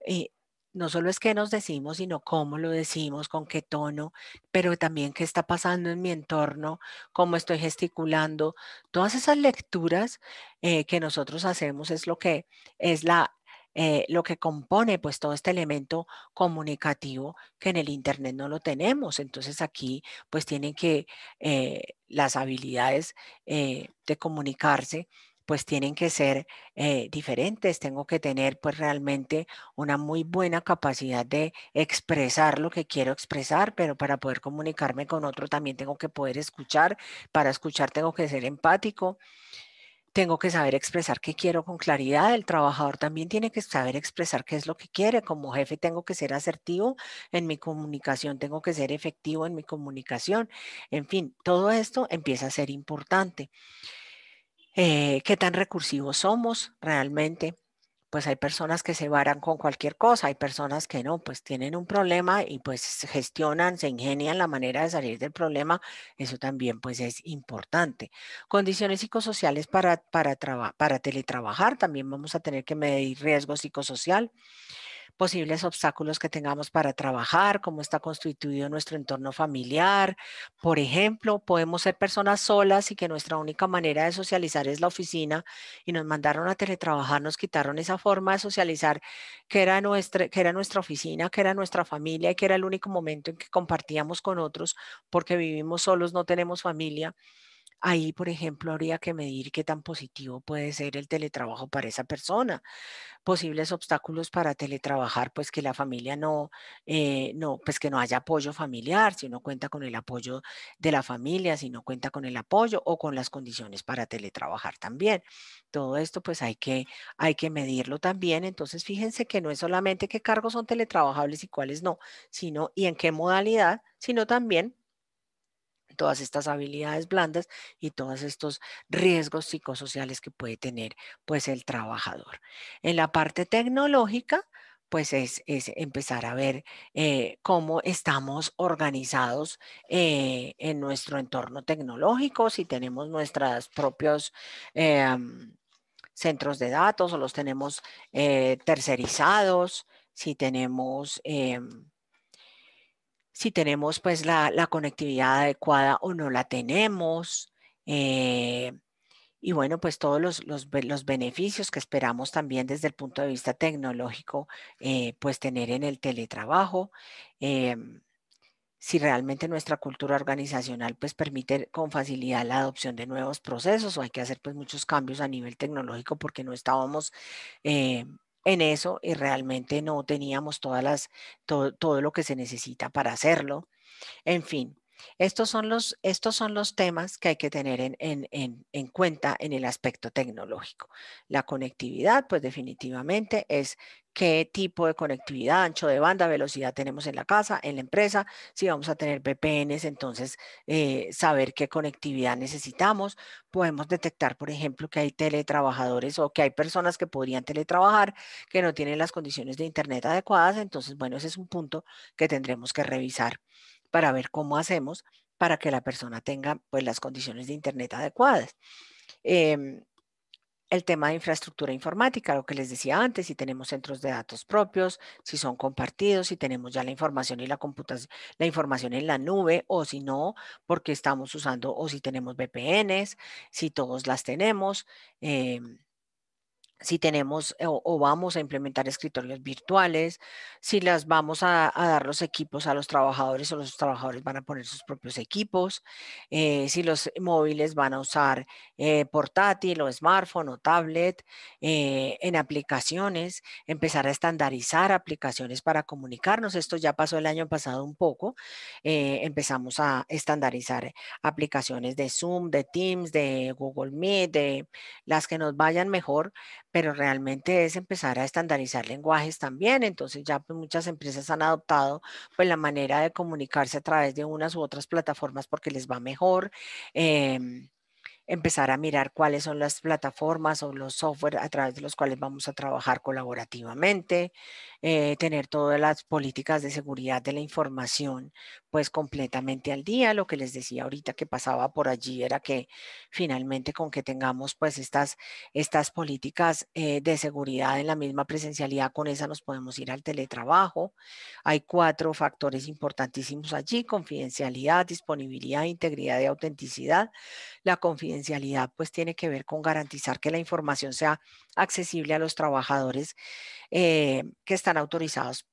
eh, no solo es qué nos decimos, sino cómo lo decimos, con qué tono, pero también qué está pasando en mi entorno, cómo estoy gesticulando. Todas esas lecturas que nosotros hacemos es lo que compone pues todo este elemento comunicativo que en el Internet no lo tenemos. Entonces aquí pues tienen que las habilidades de comunicarse pues tienen que ser diferentes. Tengo que tener pues realmente una muy buena capacidad de expresar lo que quiero expresar, pero para poder comunicarme con otro también tengo que poder escuchar. Para escuchar tengo que ser empático, tengo que saber expresar qué quiero con claridad. El trabajador también tiene que saber expresar qué es lo que quiere. Como jefe tengo que ser asertivo en mi comunicación, tengo que ser efectivo en mi comunicación. En fin, todo esto empieza a ser importante. ¿Qué tan recursivos somos realmente? Pues hay personas que se varan con cualquier cosa, hay personas que no, pues tienen un problema y pues gestionan, se ingenian la manera de salir del problema. Eso también pues es importante. Condiciones psicosociales para teletrabajar, también vamos a tener que medir riesgo psicosocial, posibles obstáculos que tengamos para trabajar, cómo está constituido nuestro entorno familiar. Por ejemplo, podemos ser personas solas y que nuestra única manera de socializar es la oficina y nos mandaron a teletrabajar, nos quitaron esa forma de socializar que era nuestra oficina, que era nuestra familia y que era el único momento en que compartíamos con otros porque vivimos solos, no tenemos familia. Ahí, por ejemplo, habría que medir qué tan positivo puede ser el teletrabajo para esa persona. Posibles obstáculos para teletrabajar, pues que la familia pues que no haya apoyo familiar, si no cuenta con el apoyo de la familia, si no cuenta con el apoyo o con las condiciones para teletrabajar también. Todo esto pues hay que medirlo también. Entonces fíjense que no es solamente qué cargos son teletrabajables y cuáles no, sino y en qué modalidad, sino también todas estas habilidades blandas y todos estos riesgos psicosociales que puede tener pues el trabajador. En la parte tecnológica, pues es empezar a ver cómo estamos organizados en nuestro entorno tecnológico, si tenemos nuestros propios centros de datos o los tenemos tercerizados, si tenemos si tenemos pues la conectividad adecuada o no la tenemos. eh, y bueno, pues todos los beneficios que esperamos también desde el punto de vista tecnológico, pues tener en el teletrabajo. Si realmente nuestra cultura organizacional pues permite con facilidad la adopción de nuevos procesos o hay que hacer pues muchos cambios a nivel tecnológico porque no estábamos eh, en eso y realmente no teníamos todo lo que se necesita para hacerlo. En fin, estos son los temas que hay que tener en cuenta en el aspecto tecnológico. La conectividad, pues definitivamente es qué tipo de conectividad, ancho de banda, velocidad tenemos en la casa, en la empresa, si vamos a tener VPNs, entonces saber qué conectividad necesitamos. Podemos detectar, por ejemplo, que hay teletrabajadores o que hay personas que podrían teletrabajar que no tienen las condiciones de Internet adecuadas, entonces, bueno, ese es un punto que tendremos que revisar para ver cómo hacemos para que la persona tenga pues las condiciones de Internet adecuadas. Em, el tema de infraestructura informática, lo que les decía antes, si tenemos centros de datos propios, si son compartidos, si tenemos ya la información y la computación, la información en la nube o si no, porque estamos usando o si tenemos VPNs, si todos las tenemos. Si tenemos o vamos a implementar escritorios virtuales, si las vamos a dar los equipos a los trabajadores o los trabajadores van a poner sus propios equipos, si los móviles van a usar portátil o smartphone o tablet, en aplicaciones, empezar a estandarizar aplicaciones para comunicarnos. Esto ya pasó el año pasado un poco. Empezamos a estandarizar aplicaciones de Zoom, de Teams, de Google Meet, de las que nos vayan mejor, pero realmente es empezar a estandarizar lenguajes también. Entonces ya pues, muchas empresas han adoptado pues la manera de comunicarse a través de unas u otras plataformas porque les va mejor. Empezar a mirar cuáles son las plataformas o los software a través de los cuales vamos a trabajar colaborativamente, tener todas las políticas de seguridad de la información pues completamente al día. Lo que les decía ahorita que pasaba por allí era que finalmente con que tengamos pues estas políticas de seguridad en la misma presencialidad, con esa nos podemos ir al teletrabajo. Hay 4 factores importantísimos allí: confidencialidad, disponibilidad, integridad y autenticidad. La confidencialidad pues tiene que ver con garantizar que la información sea accesible a los trabajadores que están autorizados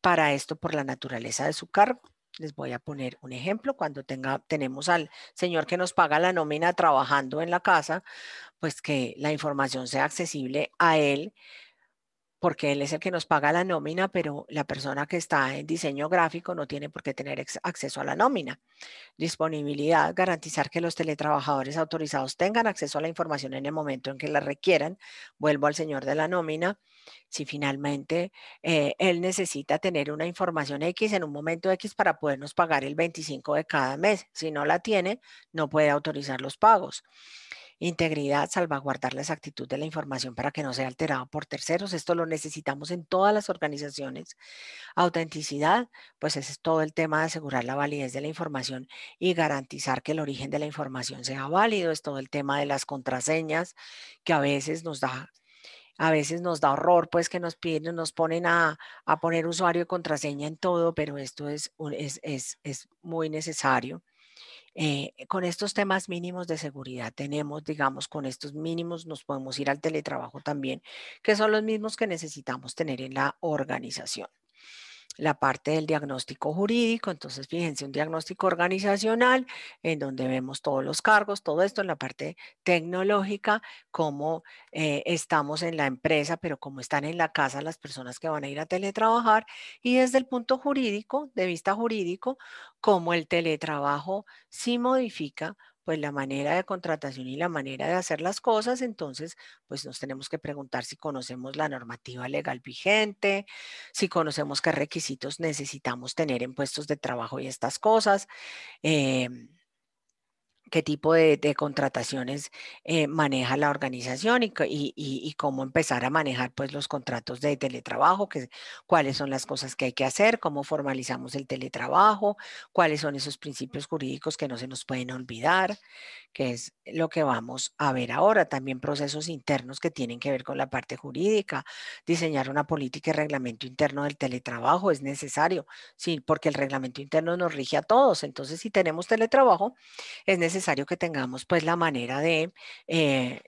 para esto por la naturaleza de su cargo. Les voy a poner un ejemplo. Cuando tenemos al señor que nos paga la nómina trabajando en la casa, pues que la información sea accesible a él porque él es el que nos paga la nómina, pero la persona que está en diseño gráfico no tiene por qué tener acceso a la nómina. Disponibilidad, garantizar que los teletrabajadores autorizados tengan acceso a la información en el momento en que la requieran. Vuelvo al señor de la nómina. Si finalmente él necesita tener una información X en un momento X para podernos pagar el 25 de cada mes. Si no la tiene, no puede autorizar los pagos. Integridad, salvaguardar la exactitud de la información para que no sea alterada por terceros. Esto lo necesitamos en todas las organizaciones. Autenticidad, pues ese es todo el tema de asegurar la validez de la información y garantizar que el origen de la información sea válido. Es todo el tema de las contraseñas que a veces nos da horror, pues que nos piden, nos ponen a poner usuario y contraseña en todo, pero esto es muy necesario. Con estos temas mínimos de seguridad tenemos, digamos, con estos mínimos nos podemos ir al teletrabajo también, que son los mismos que necesitamos tener en la organización. la parte del diagnóstico jurídico. Entonces, fíjense, un diagnóstico organizacional en donde vemos todos los cargos, todo esto en la parte tecnológica, cómo estamos en la empresa, pero cómo están en la casa las personas que van a ir a teletrabajar. Y desde el punto jurídico, de vista jurídico, cómo el teletrabajo sí modifica pues la manera de contratación y la manera de hacer las cosas. Entonces, pues nos tenemos que preguntar si conocemos la normativa legal vigente, si conocemos qué requisitos necesitamos tener en puestos de trabajo y estas cosas, em, qué tipo de contrataciones maneja la organización y cómo empezar a manejar pues los contratos de teletrabajo, cuáles son las cosas que hay que hacer, cómo formalizamos el teletrabajo, cuáles son esos principios jurídicos que no se nos pueden olvidar, que es lo que vamos a ver ahora. También procesos internos que tienen que ver con la parte jurídica, diseñar una política y reglamento interno del teletrabajo es necesario, sí, porque el reglamento interno nos rige a todos. Entonces, si tenemos teletrabajo, es necesario que tengamos pues la manera de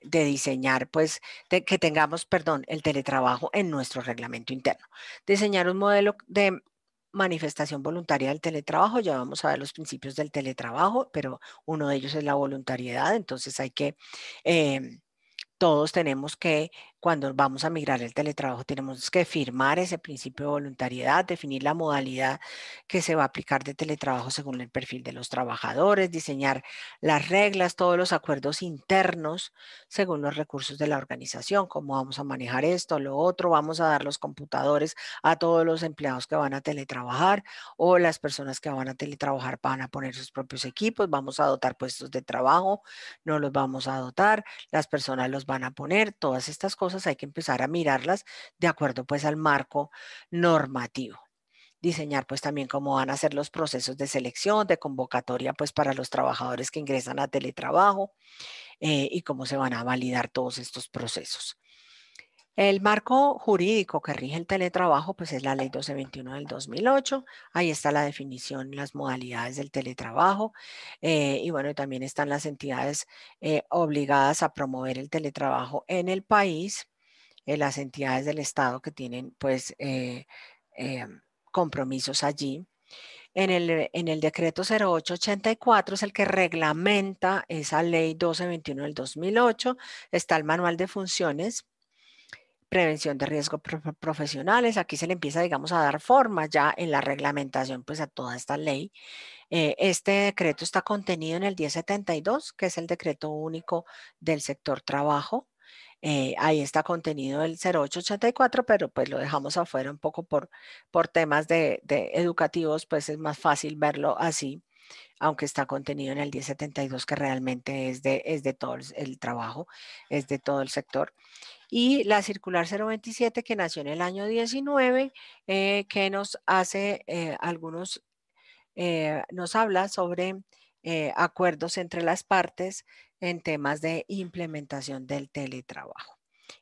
diseñar, pues que tengamos, perdón, el teletrabajo en nuestro reglamento interno. Diseñar un modelo de manifestación voluntaria del teletrabajo. Ya vamos a ver los principios del teletrabajo, pero uno de ellos es la voluntariedad. Entonces hay que todos tenemos que, cuando vamos a migrar el teletrabajo, tenemos que firmar ese principio de voluntariedad, definir la modalidad que se va a aplicar de teletrabajo según el perfil de los trabajadores, diseñar las reglas, todos los acuerdos internos según los recursos de la organización, cómo vamos a manejar esto, lo otro, vamos a dar los computadores a todos los empleados que van a teletrabajar o las personas que van a teletrabajar van a poner sus propios equipos, vamos a dotar puestos de trabajo, no los vamos a dotar, las personas los van a poner, todas estas cosas hay que empezar a mirarlas de acuerdo pues al marco normativo. Diseñar pues también cómo van a ser los procesos de selección, de convocatoria pues para los trabajadores que ingresan a teletrabajo y cómo se van a validar todos estos procesos. El marco jurídico que rige el teletrabajo, pues es la Ley 1221 del 2008. Ahí está la definición, las modalidades del teletrabajo. Y bueno, también están las entidades obligadas a promover el teletrabajo en el país, las entidades del Estado que tienen pues eh, compromisos allí. En el decreto 0884 es el que reglamenta esa ley 1221 del 2008. Está el manual de funciones, prevención de riesgos profesionales. Aquí se le empieza, digamos, a dar forma ya en la reglamentación, pues a toda esta ley. Este decreto está contenido en el 1072, que es el decreto único del sector trabajo. Ahí está contenido el 0884, pero pues lo dejamos afuera un poco por temas de educativos, pues es más fácil verlo así, aunque está contenido en el 1072, que realmente es de todo el trabajo, es de todo el sector. Y la circular 027 que nació en el año 19, que nos hace nos habla sobre acuerdos entre las partes en temas de implementación del teletrabajo.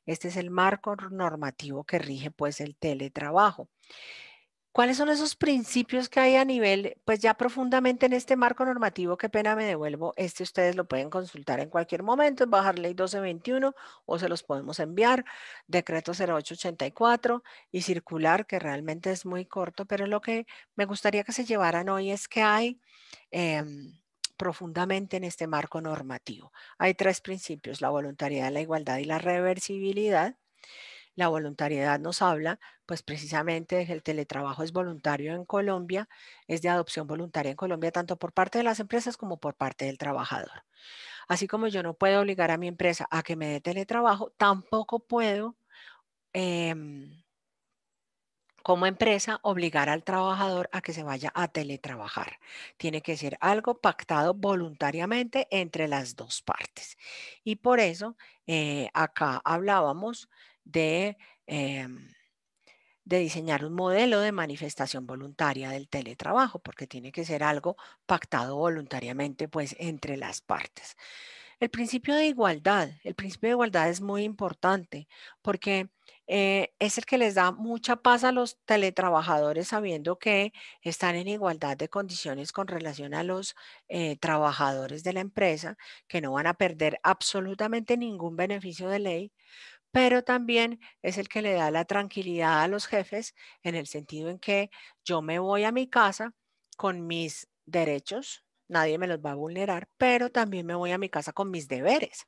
Este es el marco normativo que rige pues el teletrabajo. ¿Cuáles son esos principios que hay a nivel, pues ya profundamente en este marco normativo? Qué pena me devuelvo. Este ustedes lo pueden consultar en cualquier momento, es bajar ley 1221 o se los podemos enviar, decreto 0884 y circular, que realmente es muy corto, pero lo que me gustaría que se llevaran hoy es que hay profundamente en este marco normativo. Hay tres principios: la voluntariedad, la igualdad y la reversibilidad. La voluntariedad nos habla, pues precisamente de que el teletrabajo es voluntario en Colombia, es de adopción voluntaria en Colombia, tanto por parte de las empresas como por parte del trabajador. Así como yo no puedo obligar a mi empresa a que me dé teletrabajo, tampoco puedo, como empresa, obligar al trabajador a que se vaya a teletrabajar. Tiene que ser algo pactado voluntariamente entre las dos partes. Y por eso acá hablábamos de... em, de diseñar un modelo de manifestación voluntaria del teletrabajo, porque tiene que ser algo pactado voluntariamente, pues, entre las partes. El principio de igualdad es muy importante porque es el que les da mucha paz a los teletrabajadores sabiendo que están en igualdad de condiciones con relación a los trabajadores de la empresa, que no van a perder absolutamente ningún beneficio de ley, pero también es el que le da la tranquilidad a los jefes en el sentido en que yo me voy a mi casa con mis derechos, nadie me los va a vulnerar, pero también me voy a mi casa con mis deberes.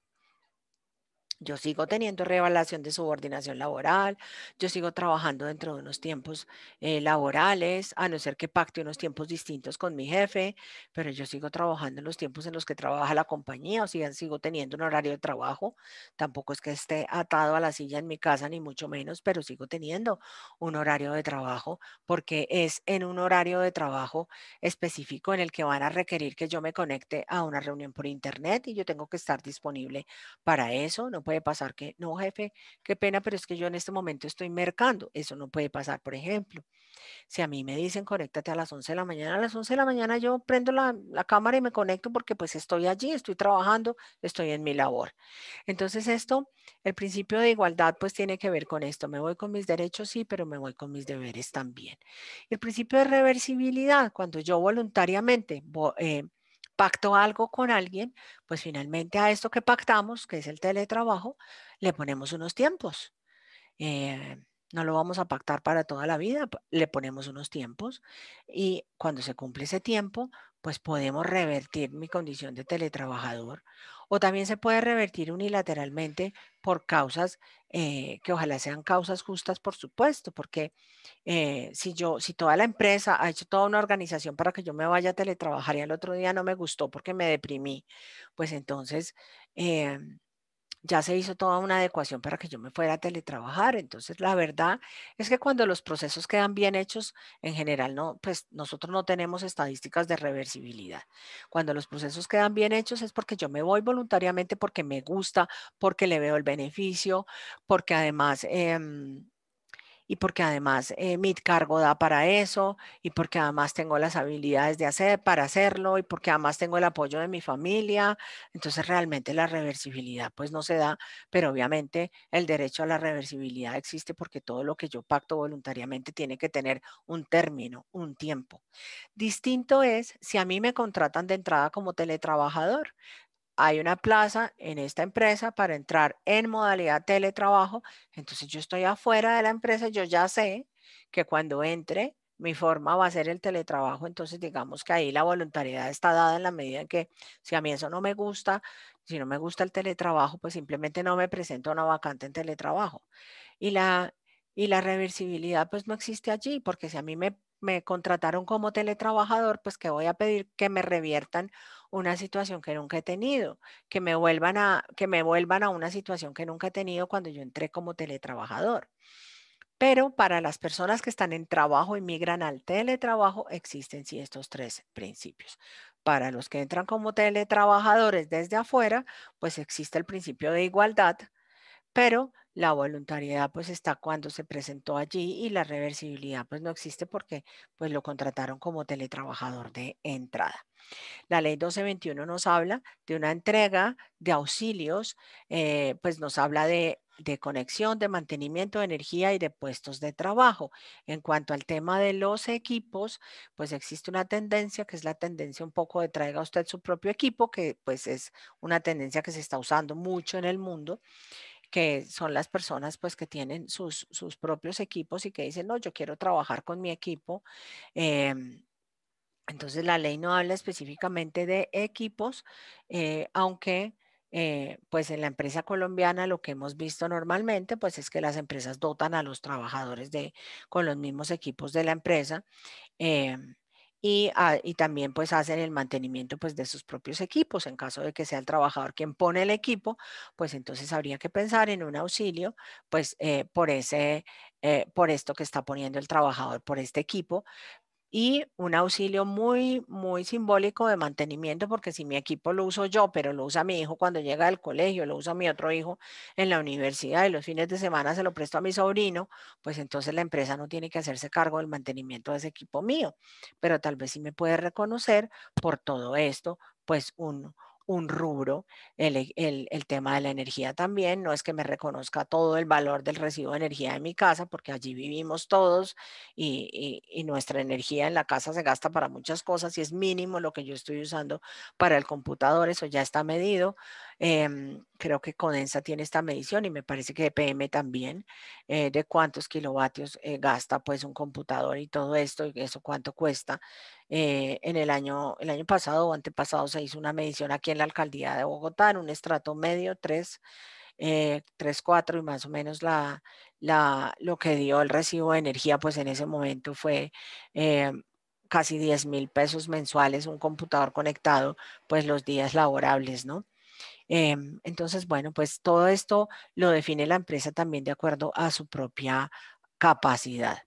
Yo sigo teniendo reevaluación de subordinación laboral, yo sigo trabajando dentro de unos tiempos laborales, a no ser que pacte unos tiempos distintos con mi jefe, pero yo sigo trabajando en los tiempos en los que trabaja la compañía, o sea, sigo teniendo un horario de trabajo. Tampoco es que esté atado a la silla en mi casa, ni mucho menos, pero sigo teniendo un horario de trabajo porque es en un horario de trabajo específico en el que van a requerir que yo me conecte a una reunión por internet y yo tengo que estar disponible para eso. No puede pasar que, no, jefe, qué pena, pero es que yo en este momento estoy mercando. Eso no puede pasar, por ejemplo. Si a mí me dicen conéctate a las 11 de la mañana, a las 11 de la mañana yo prendo la cámara y me conecto porque pues estoy allí, estoy trabajando, estoy en mi labor. Entonces esto, el principio de igualdad pues tiene que ver con esto. Me voy con mis derechos, sí, pero me voy con mis deberes también. El principio de reversibilidad, cuando yo voluntariamente pacto algo con alguien, pues finalmente a esto que pactamos, que es el teletrabajo, le ponemos unos tiempos. No lo vamos a pactar para toda la vida, le ponemos unos tiempos y cuando se cumple ese tiempo, pues podemos revertir mi condición de teletrabajador o también se puede revertir unilateralmente por causas que ojalá sean causas justas, por supuesto, porque si toda la empresa ha hecho toda una organización para que yo me vaya a teletrabajar y al otro día no me gustó porque me deprimí, pues entonces eh, ya se hizo toda una adecuación para que yo me fuera a teletrabajar. Entonces, la verdad es que cuando los procesos quedan bien hechos, en general no, pues nosotros no tenemos estadísticas de reversibilidad. Cuando los procesos quedan bien hechos es porque yo me voy voluntariamente, porque me gusta, porque le veo el beneficio, porque además mi cargo da para eso y porque además tengo las habilidades de hacer para hacerlo y porque además tengo el apoyo de mi familia. Entonces realmente la reversibilidad pues no se da, pero obviamente el derecho a la reversibilidad existe porque todo lo que yo pacto voluntariamente tiene que tener un término, un tiempo. Distinto es si a mí me contratan de entrada como teletrabajador. Hay una plaza en esta empresa para entrar en modalidad teletrabajo, entonces yo estoy afuera de la empresa, yo ya sé que cuando entre mi forma va a ser el teletrabajo, entonces digamos que ahí la voluntariedad está dada en la medida en que si a mí eso no me gusta, si no me gusta el teletrabajo, pues simplemente no me presento a una vacante en teletrabajo. Y la reversibilidad pues no existe allí, porque si a mí me contrataron como teletrabajador, pues que voy a pedir que me reviertan una situación que nunca he tenido, que me vuelvan a una situación que nunca he tenido cuando yo entré como teletrabajador. Pero para las personas que están en trabajo y migran al teletrabajo, existen sí estos tres principios. Para los que entran como teletrabajadores desde afuera, pues existe el principio de igualdad, pero la voluntariedad pues está cuando se presentó allí y la reversibilidad pues no existe porque pues lo contrataron como teletrabajador de entrada. La ley 1221 nos habla de una entrega de auxilios, pues nos habla de conexión, de mantenimiento de energía y de puestos de trabajo. En cuanto al tema de los equipos, pues existe una tendencia que es la tendencia un poco de traiga usted su propio equipo, que pues es una tendencia que se está usando mucho en el mundo, que son las personas pues que tienen sus propios equipos y que dicen, no, yo quiero trabajar con mi equipo. Entonces la ley no habla específicamente de equipos, aunque pues en la empresa colombiana lo que hemos visto normalmente pues es que las empresas dotan a los trabajadores con los mismos equipos de la empresa. em, y también pues hacen el mantenimiento pues de sus propios equipos. En caso de que sea el trabajador quien pone el equipo, pues entonces habría que pensar en un auxilio pues por esto que está poniendo el trabajador por este equipo y un auxilio muy, muy simbólico de mantenimiento, porque si mi equipo lo uso yo, pero lo usa mi hijo cuando llega del colegio, lo usa mi otro hijo en la universidad y los fines de semana se lo presto a mi sobrino, pues entonces la empresa no tiene que hacerse cargo del mantenimiento de ese equipo mío, pero tal vez sí me puede reconocer por todo esto, pues un rubro el tema de la energía también. No es que me reconozca todo el valor del recibo de energía de mi casa, porque allí vivimos todos y nuestra energía en la casa se gasta para muchas cosas y es mínimo lo que yo estoy usando para el computador, eso ya está medido. Creo que Codensa tiene esta medición y me parece que EPM también, de cuántos kilovatios gasta pues un computador y todo esto, y eso cuánto cuesta. En el año pasado o antepasado se hizo una medición aquí en la alcaldía de Bogotá, en un estrato medio, 3, 4, y más o menos lo que dio el recibo de energía, pues en ese momento fue eh, casi 10.000 pesos mensuales, un computador conectado, pues los días laborables, ¿no? Entonces, bueno, pues todo esto lo define la empresa también de acuerdo a su propia capacidad.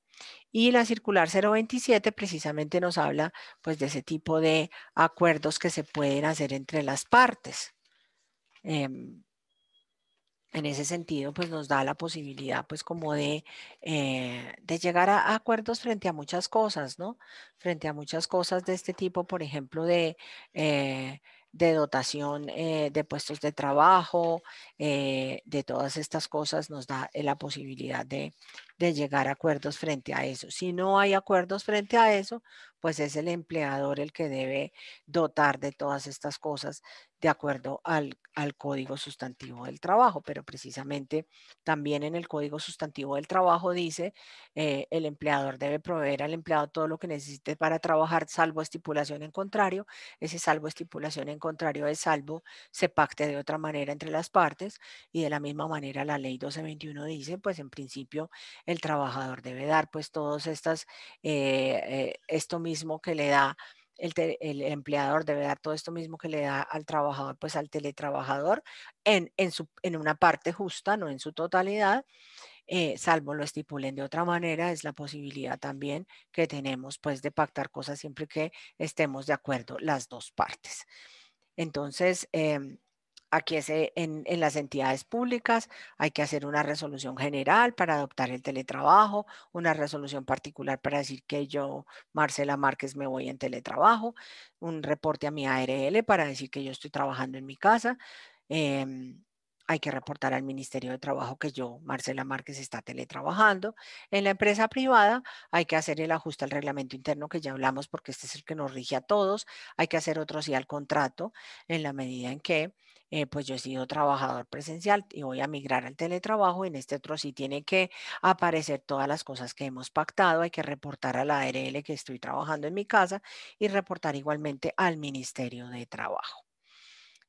Y la circular 027 precisamente nos habla pues de ese tipo de acuerdos que se pueden hacer entre las partes. Em, en ese sentido, pues nos da la posibilidad, pues como de llegar a acuerdos frente a muchas cosas, ¿no? Frente a muchas cosas de este tipo, por ejemplo, de dotación de puestos de trabajo, de todas estas cosas, nos da la posibilidad de llegar a acuerdos frente a eso. Si no hay acuerdos frente a eso, pues es el empleador el que debe dotar de todas estas cosas de acuerdo al Código Sustantivo del Trabajo, pero precisamente también en el Código Sustantivo del Trabajo dice el empleador debe proveer al empleado todo lo que necesite para trabajar, salvo estipulación en contrario. Ese salvo estipulación en contrario es salvo se pacte de otra manera entre las partes, y de la misma manera la ley 1221 dice, pues en principio el trabajador debe dar pues todos estas, esto mismo que le da el empleador debe dar todo esto mismo que le da al trabajador, pues al teletrabajador, en una parte justa, no en su totalidad, salvo lo estipulen de otra manera, es la posibilidad también que tenemos pues de pactar cosas siempre que estemos de acuerdo las dos partes. Entonces, aquí en las entidades públicas hay que hacer una resolución general para adoptar el teletrabajo, una resolución particular para decir que yo, Marcela Márquez, me voy en teletrabajo, un reporte a mi ARL para decir que yo estoy trabajando en mi casa. Hay que reportar al Ministerio de Trabajo que yo, Marcela Márquez, está teletrabajando. En la empresa privada hay que hacer el ajuste al reglamento interno que ya hablamos porque este es el que nos rige a todos. Hay que hacer otro sí al contrato en la medida en que pues yo he sido trabajador presencial y voy a migrar al teletrabajo. En este otro sí tiene que aparecer todas las cosas que hemos pactado. Hay que reportar a la ARL que estoy trabajando en mi casa y reportar igualmente al Ministerio de Trabajo.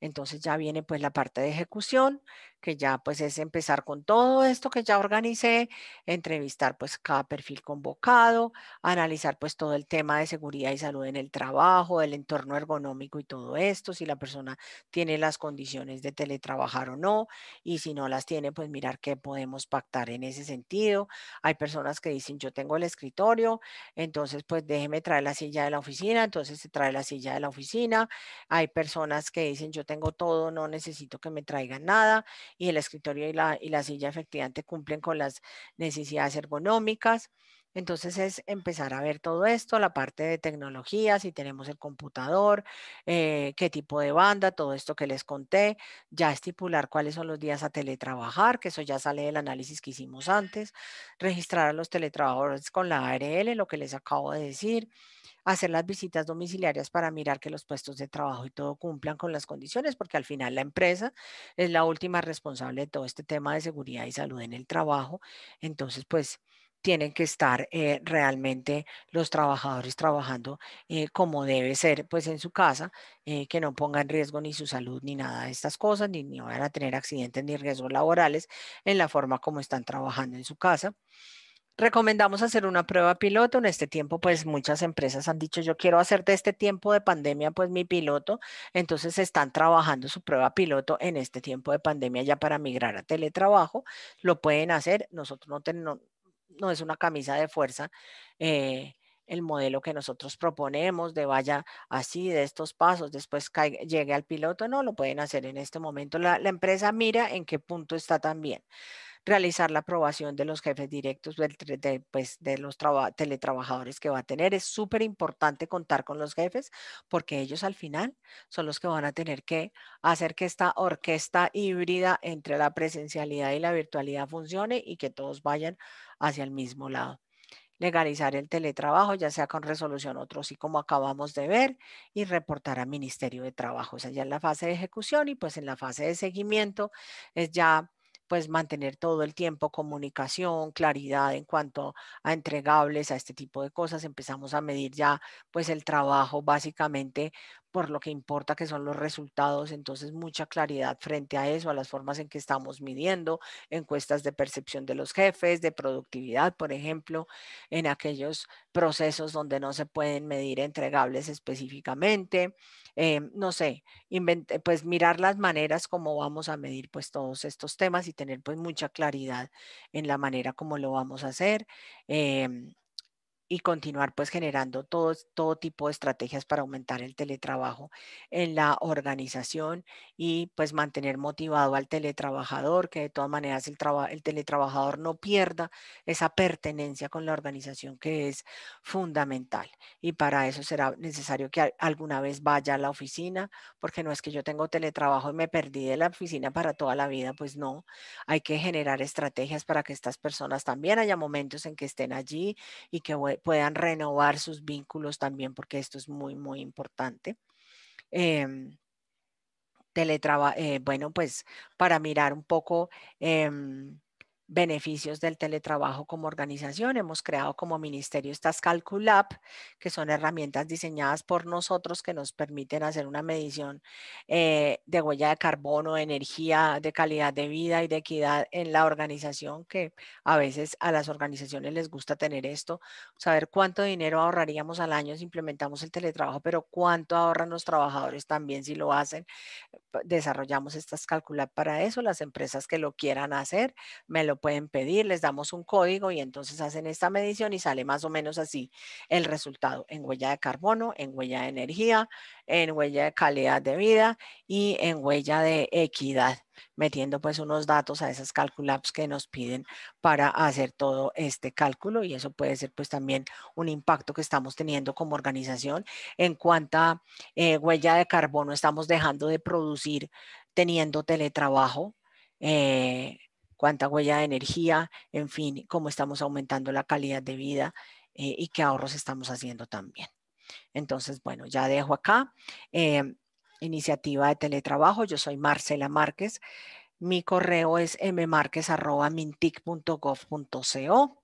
Entonces ya viene pues la parte de ejecución, que ya pues es empezar con todo esto que ya organicé, entrevistar pues cada perfil convocado, analizar pues todo el tema de seguridad y salud en el trabajo, el entorno ergonómico y todo esto, si la persona tiene las condiciones de teletrabajar o no, y si no las tiene, pues mirar qué podemos pactar en ese sentido. Hay personas que dicen, yo tengo el escritorio, entonces pues déjeme traer la silla de la oficina, entonces se trae la silla de la oficina. Hay personas que dicen, yo tengo todo, no necesito que me traigan nada, y el escritorio y la silla efectivamente cumplen con las necesidades ergonómicas. Entonces es empezar a ver todo esto, la parte de tecnología, si tenemos el computador, qué tipo de banda, todo esto que les conté, ya estipular cuáles son los días a teletrabajar, que eso ya sale del análisis que hicimos antes, registrar a los teletrabajadores con la ARL, lo que les acabo de decir, hacer las visitas domiciliarias para mirar que los puestos de trabajo y todo cumplan con las condiciones, porque al final la empresa es la última responsable de todo este tema de seguridad y salud en el trabajo. Entonces, pues tienen que estar realmente los trabajadores trabajando como debe ser, pues en su casa, que no ponga en riesgo ni su salud ni nada de estas cosas, ni vayan a tener accidentes ni riesgos laborales en la forma como están trabajando en su casa. Recomendamos hacer una prueba piloto. En este tiempo, pues muchas empresas han dicho, yo quiero hacer de este tiempo de pandemia, pues mi piloto. Entonces están trabajando su prueba piloto en este tiempo de pandemia ya para migrar a teletrabajo. Lo pueden hacer. Nosotros no es una camisa de fuerza. El modelo que nosotros proponemos de vaya así, de estos pasos, después llegue al piloto, no lo pueden hacer en este momento. La empresa mira en qué punto está también. realizar la aprobación de los jefes directos pues, de los teletrabajadores que va a tener. Es súper importante contar con los jefes porque ellos al final son los que van a tener que hacer que esta orquesta híbrida entre la presencialidad y la virtualidad funcione y que todos vayan hacia el mismo lado. Legalizar el teletrabajo, ya sea con resolución otro sí como acabamos de ver, y reportar al Ministerio de Trabajo. O sea, ya en la fase de ejecución y pues en la fase de seguimiento es ya pues mantener todo el tiempo comunicación, claridad en cuanto a entregables, a este tipo de cosas. Empezamos a medir ya pues el trabajo básicamente por lo que importa que son los resultados, entonces mucha claridad frente a eso, a las formas en que estamos midiendo, encuestas de percepción de los jefes, de productividad, por ejemplo, en aquellos procesos donde no se pueden medir entregables específicamente, no sé, pues mirar las maneras como vamos a medir pues todos estos temas y tener pues mucha claridad en la manera como lo vamos a hacer. Y continuar pues generando todo tipo de estrategias para aumentar el teletrabajo en la organización y pues mantener motivado al teletrabajador, que de todas maneras el teletrabajador no pierda esa pertenencia con la organización que es fundamental. Y para eso será necesario que alguna vez vaya a la oficina, porque no es que yo tengo teletrabajo y me perdí de la oficina para toda la vida, pues no, hay que generar estrategias para que estas personas también haya momentos en que estén allí y que puedan renovar sus vínculos también, porque esto es muy, muy importante. Em, bueno, pues para mirar un poco beneficios del teletrabajo como organización, hemos creado como ministerio estas Calculab, que son herramientas diseñadas por nosotros que nos permiten hacer una medición de huella de carbono, de energía, de calidad de vida y de equidad en la organización, que a veces a las organizaciones les gusta tener esto, saber cuánto dinero ahorraríamos al año si implementamos el teletrabajo, pero cuánto ahorran los trabajadores también si lo hacen. Desarrollamos estas Calculab para eso. Las empresas que lo quieran hacer me lo pueden pedir, les damos un código y entonces hacen esta medición y sale más o menos así el resultado en huella de carbono, en huella de energía, en huella de calidad de vida y en huella de equidad, metiendo pues unos datos a esas Calculabs que nos piden para hacer todo este cálculo, y eso puede ser pues también un impacto que estamos teniendo como organización en cuánta huella de carbono estamos dejando de producir teniendo teletrabajo, cuánta huella de energía, en fin, cómo estamos aumentando la calidad de vida y qué ahorros estamos haciendo también. Entonces, bueno, ya dejo acá. Iniciativa de teletrabajo. Yo soy Marcela Márquez. Mi correo es mmarquez@mintic.gov.co.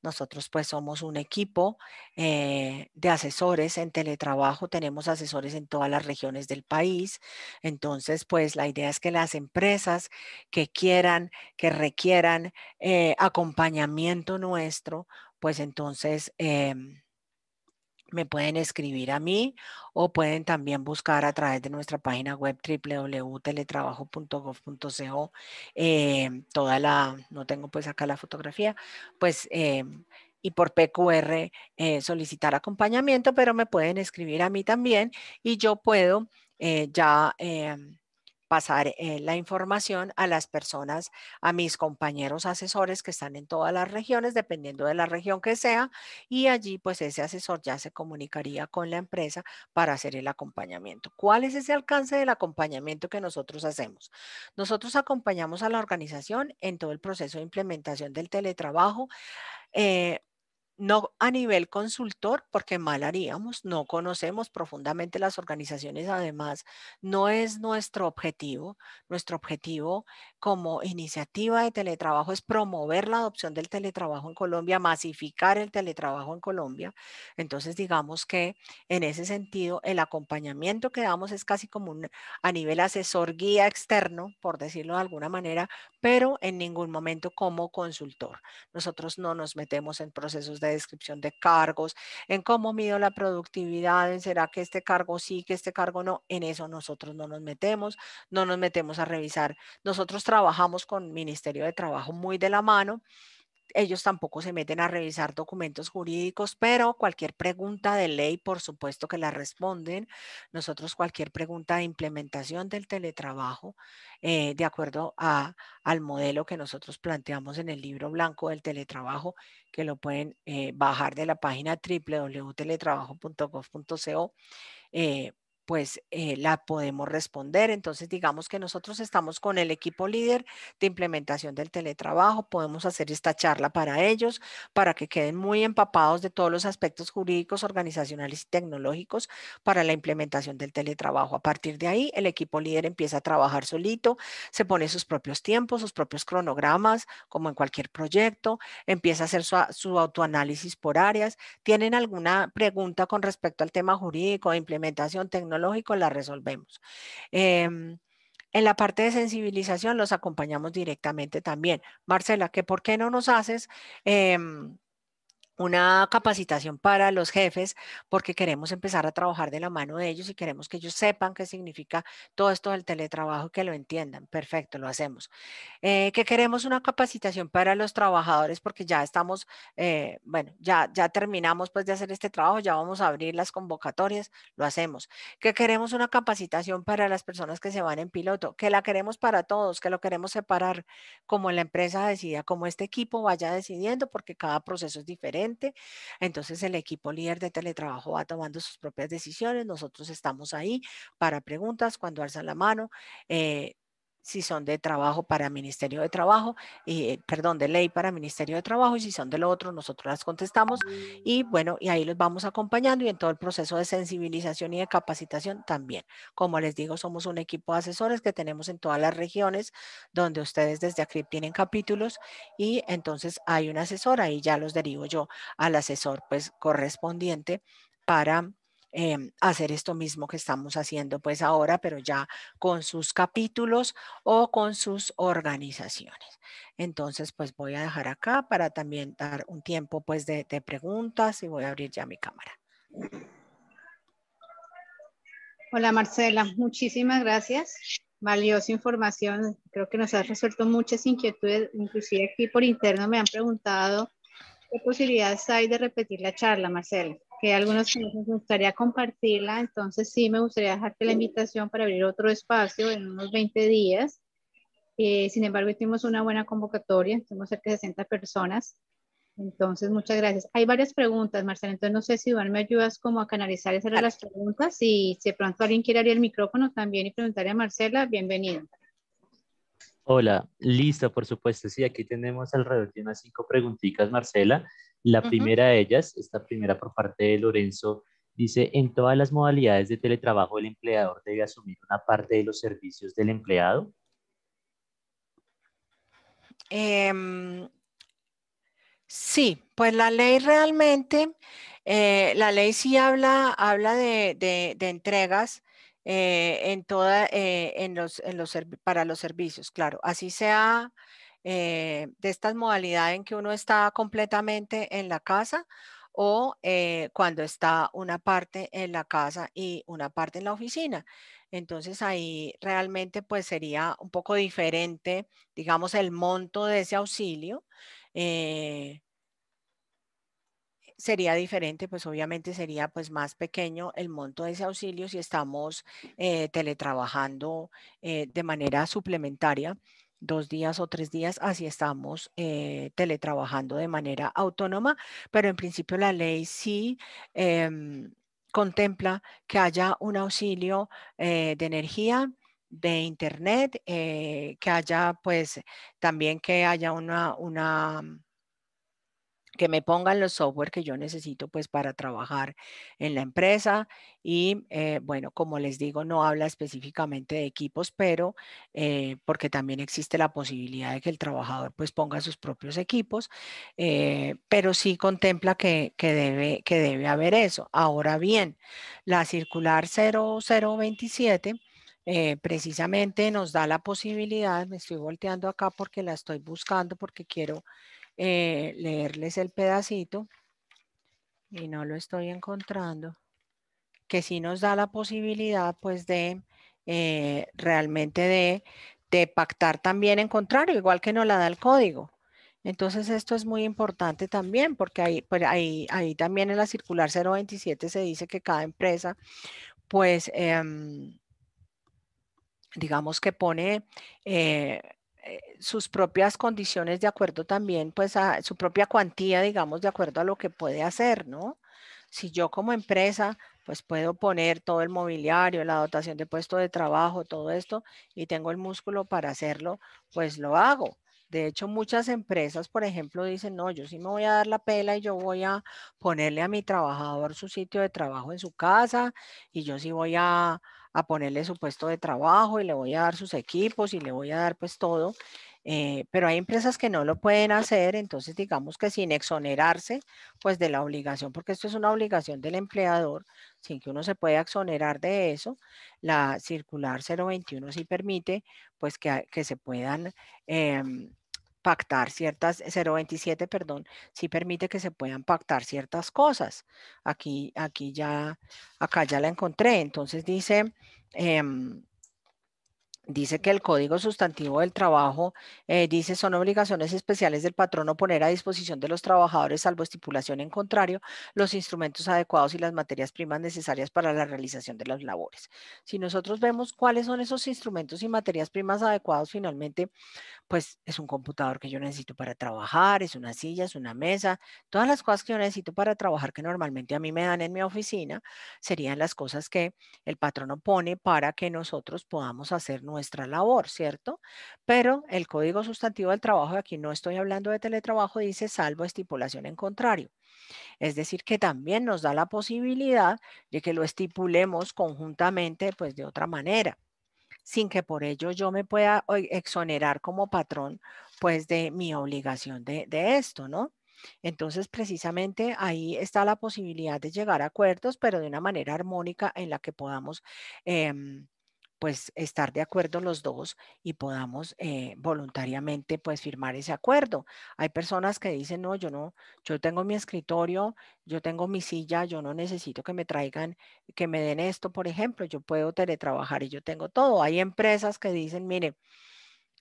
Nosotros pues somos un equipo de asesores en teletrabajo, tenemos asesores en todas las regiones del país. Entonces pues la idea es que las empresas que quieran, que requieran acompañamiento nuestro, pues entonces me pueden escribir a mí o pueden también buscar a través de nuestra página web www.teletrabajo.gov.co toda no tengo pues acá la fotografía, pues y por PQR solicitar acompañamiento, pero me pueden escribir a mí también y yo puedo ya pasar la información a las personas, a mis compañeros asesores que están en todas las regiones, dependiendo de la región que sea, y allí pues ese asesor ya se comunicaría con la empresa para hacer el acompañamiento. ¿Cuál es ese alcance del acompañamiento que nosotros hacemos? Nosotros acompañamos a la organización en todo el proceso de implementación del teletrabajo. eh, no a nivel consultor, porque mal haríamos, no conocemos profundamente las organizaciones, además, no es nuestro objetivo. Nuestro objetivo como iniciativa de teletrabajo es promover la adopción del teletrabajo en Colombia, masificar el teletrabajo en Colombia. Entonces, digamos que en ese sentido, el acompañamiento que damos es casi como a nivel asesor guía externo, por decirlo de alguna manera, pero en ningún momento como consultor. Nosotros no nos metemos en procesos de descripción de cargos, en cómo mido la productividad, en será que este cargo sí, que este cargo no, en eso nosotros no nos metemos, no nos metemos a revisar. Nosotros trabajamos con Ministerio de Trabajo muy de la mano, ellos tampoco se meten a revisar documentos jurídicos, pero cualquier pregunta de ley, por supuesto que la responden. Nosotros cualquier pregunta de implementación del teletrabajo, de acuerdo al modelo que nosotros planteamos en el libro blanco del teletrabajo, que lo pueden bajar de la página www.teletrabajo.gov.co, pues la podemos responder. Entonces, digamos que nosotros estamos con el equipo líder de implementación del teletrabajo, podemos hacer esta charla para ellos, para que queden muy empapados de todos los aspectos jurídicos, organizacionales y tecnológicos para la implementación del teletrabajo. A partir de ahí, el equipo líder empieza a trabajar solito, se pone sus propios tiempos, sus propios cronogramas, como en cualquier proyecto, empieza a hacer su autoanálisis por áreas. ¿Tienen alguna pregunta con respecto al tema jurídico de implementación tecnológico? La resolvemos. En la parte de sensibilización los acompañamos directamente también. Marcela, ¿que por qué no nos haces una capacitación para los jefes? Porque queremos empezar a trabajar de la mano de ellos y queremos que ellos sepan qué significa todo esto del teletrabajo y que lo entiendan. Perfecto, lo hacemos. Que queremos una capacitación para los trabajadores porque ya estamos, bueno, ya terminamos pues de hacer este trabajo, ya vamos a abrir las convocatorias, lo hacemos. Que queremos una capacitación para las personas que se van en piloto, que la queremos para todos, que lo queremos separar como la empresa decida, como este equipo vaya decidiendo, porque cada proceso es diferente. Entonces el equipo líder de teletrabajo va tomando sus propias decisiones, nosotros estamos ahí para preguntas cuando alzan la mano. Si son de trabajo para Ministerio de Trabajo, perdón, de ley para Ministerio de Trabajo, y si son de lo otro, nosotros las contestamos y bueno, y ahí los vamos acompañando y en todo el proceso de sensibilización y de capacitación también. Como les digo, somos un equipo de asesores que tenemos en todas las regiones donde ustedes desde ACRIP tienen capítulos y entonces hay un asesor, ahí ya los derivo yo al asesor pues correspondiente para hacer esto mismo que estamos haciendo pues ahora, pero ya con sus capítulos o con sus organizaciones. Entonces, pues voy a dejar acá para también dar un tiempo pues de preguntas y voy a abrir ya mi cámara. Hola Marcela, muchísimas gracias. Valiosa información. Creo que nos has resuelto muchas inquietudes. Inclusive aquí por interno me han preguntado qué posibilidades hay de repetir la charla, Marcela. Que algunos nos gustaría compartirla. Entonces sí me gustaría dejarte la invitación para abrir otro espacio en unos 20 días. Sin embargo, tuvimos una buena convocatoria. Tuvimos cerca de 60 personas. Entonces, muchas gracias. Hay varias preguntas, Marcela. Entonces, no sé si Iván me ayudas como a canalizar esas de las preguntas. Y si de pronto alguien quiere abrir el micrófono también y preguntarle a Marcela, bienvenido. Hola, listo, por supuesto. Sí, aquí tenemos alrededor de unas 5 preguntitas, Marcela. La primera de ellas, esta primera por parte de Lorenzo, dice, en todas las modalidades de teletrabajo, el empleador debe asumir una parte de los servicios del empleado. Sí, pues la ley realmente, la ley sí habla de entregas en toda, para los servicios, claro. Así sea de estas modalidades en que uno está completamente en la casa o cuando está una parte en la casa y una parte en la oficina. Entonces ahí realmente pues sería un poco diferente, digamos, el monto de ese auxilio. eh, Sería diferente, pues obviamente sería pues más pequeño el monto de ese auxilio si estamos teletrabajando de manera suplementaria 2 días o 3 días, así estamos teletrabajando de manera autónoma, pero en principio la ley sí contempla que haya un auxilio de energía, de internet, que haya pues también que haya que me pongan los software que yo necesito pues para trabajar en la empresa y bueno, como les digo, no habla específicamente de equipos, pero porque también existe la posibilidad de que el trabajador pues ponga sus propios equipos, pero sí contempla que debe haber eso. Ahora bien, la circular 0027 precisamente nos da la posibilidad, me estoy volteando acá porque la estoy buscando porque quiero leerles el pedacito y no lo estoy encontrando, que sí nos da la posibilidad pues de realmente de pactar también en contrario, igual que nos la da el código. Entonces esto es muy importante también porque ahí también en la circular 027 se dice que cada empresa pues digamos que pone sus propias condiciones de acuerdo también pues a su propia cuantía, digamos, de acuerdo a lo que puede hacer, ¿no? Si yo como empresa pues puedo poner todo el mobiliario, la dotación de puesto de trabajo, todo esto y tengo el músculo para hacerlo, pues lo hago. De hecho, muchas empresas, por ejemplo, dicen, no, yo sí me voy a dar la pela y yo voy a ponerle a mi trabajador su sitio de trabajo en su casa y yo sí voy a ponerle su puesto de trabajo y le voy a dar sus equipos y le voy a dar pues todo. Pero hay empresas que no lo pueden hacer, entonces digamos que sin exonerarse pues de la obligación, porque esto es una obligación del empleador, sin que uno se pueda exonerar de eso, la circular 021 sí permite pues que se puedan pactar ciertas, 027, perdón, sí permite que se puedan pactar ciertas cosas. Aquí ya, acá ya la encontré, entonces dice... Dice que el Código Sustantivo del Trabajo dice son obligaciones especiales del patrono poner a disposición de los trabajadores, salvo estipulación en contrario, los instrumentos adecuados y las materias primas necesarias para la realización de las labores. Si nosotros vemos cuáles son esos instrumentos y materias primas adecuados, finalmente pues es un computador que yo necesito para trabajar, es una silla, es una mesa, todas las cosas que yo necesito para trabajar que normalmente a mí me dan en mi oficina serían las cosas que el patrono pone para que nosotros podamos hacer nuestra labor, ¿cierto? Pero el Código Sustantivo del Trabajo, aquí no estoy hablando de teletrabajo, dice salvo estipulación en contrario. Es decir, que también nos da la posibilidad de que lo estipulemos conjuntamente, pues de otra manera sin que por ello yo me pueda exonerar como patrón, pues de mi obligación de esto, ¿no? Entonces, precisamente ahí está la posibilidad de llegar a acuerdos, pero de una manera armónica en la que podamos, pues, estar de acuerdo los dos y podamos voluntariamente, pues, firmar ese acuerdo. Hay personas que dicen, no, yo tengo mi escritorio, yo tengo mi silla, yo no necesito que me traigan, que me den esto, por ejemplo, yo puedo teletrabajar y yo tengo todo. Hay empresas que dicen, mire,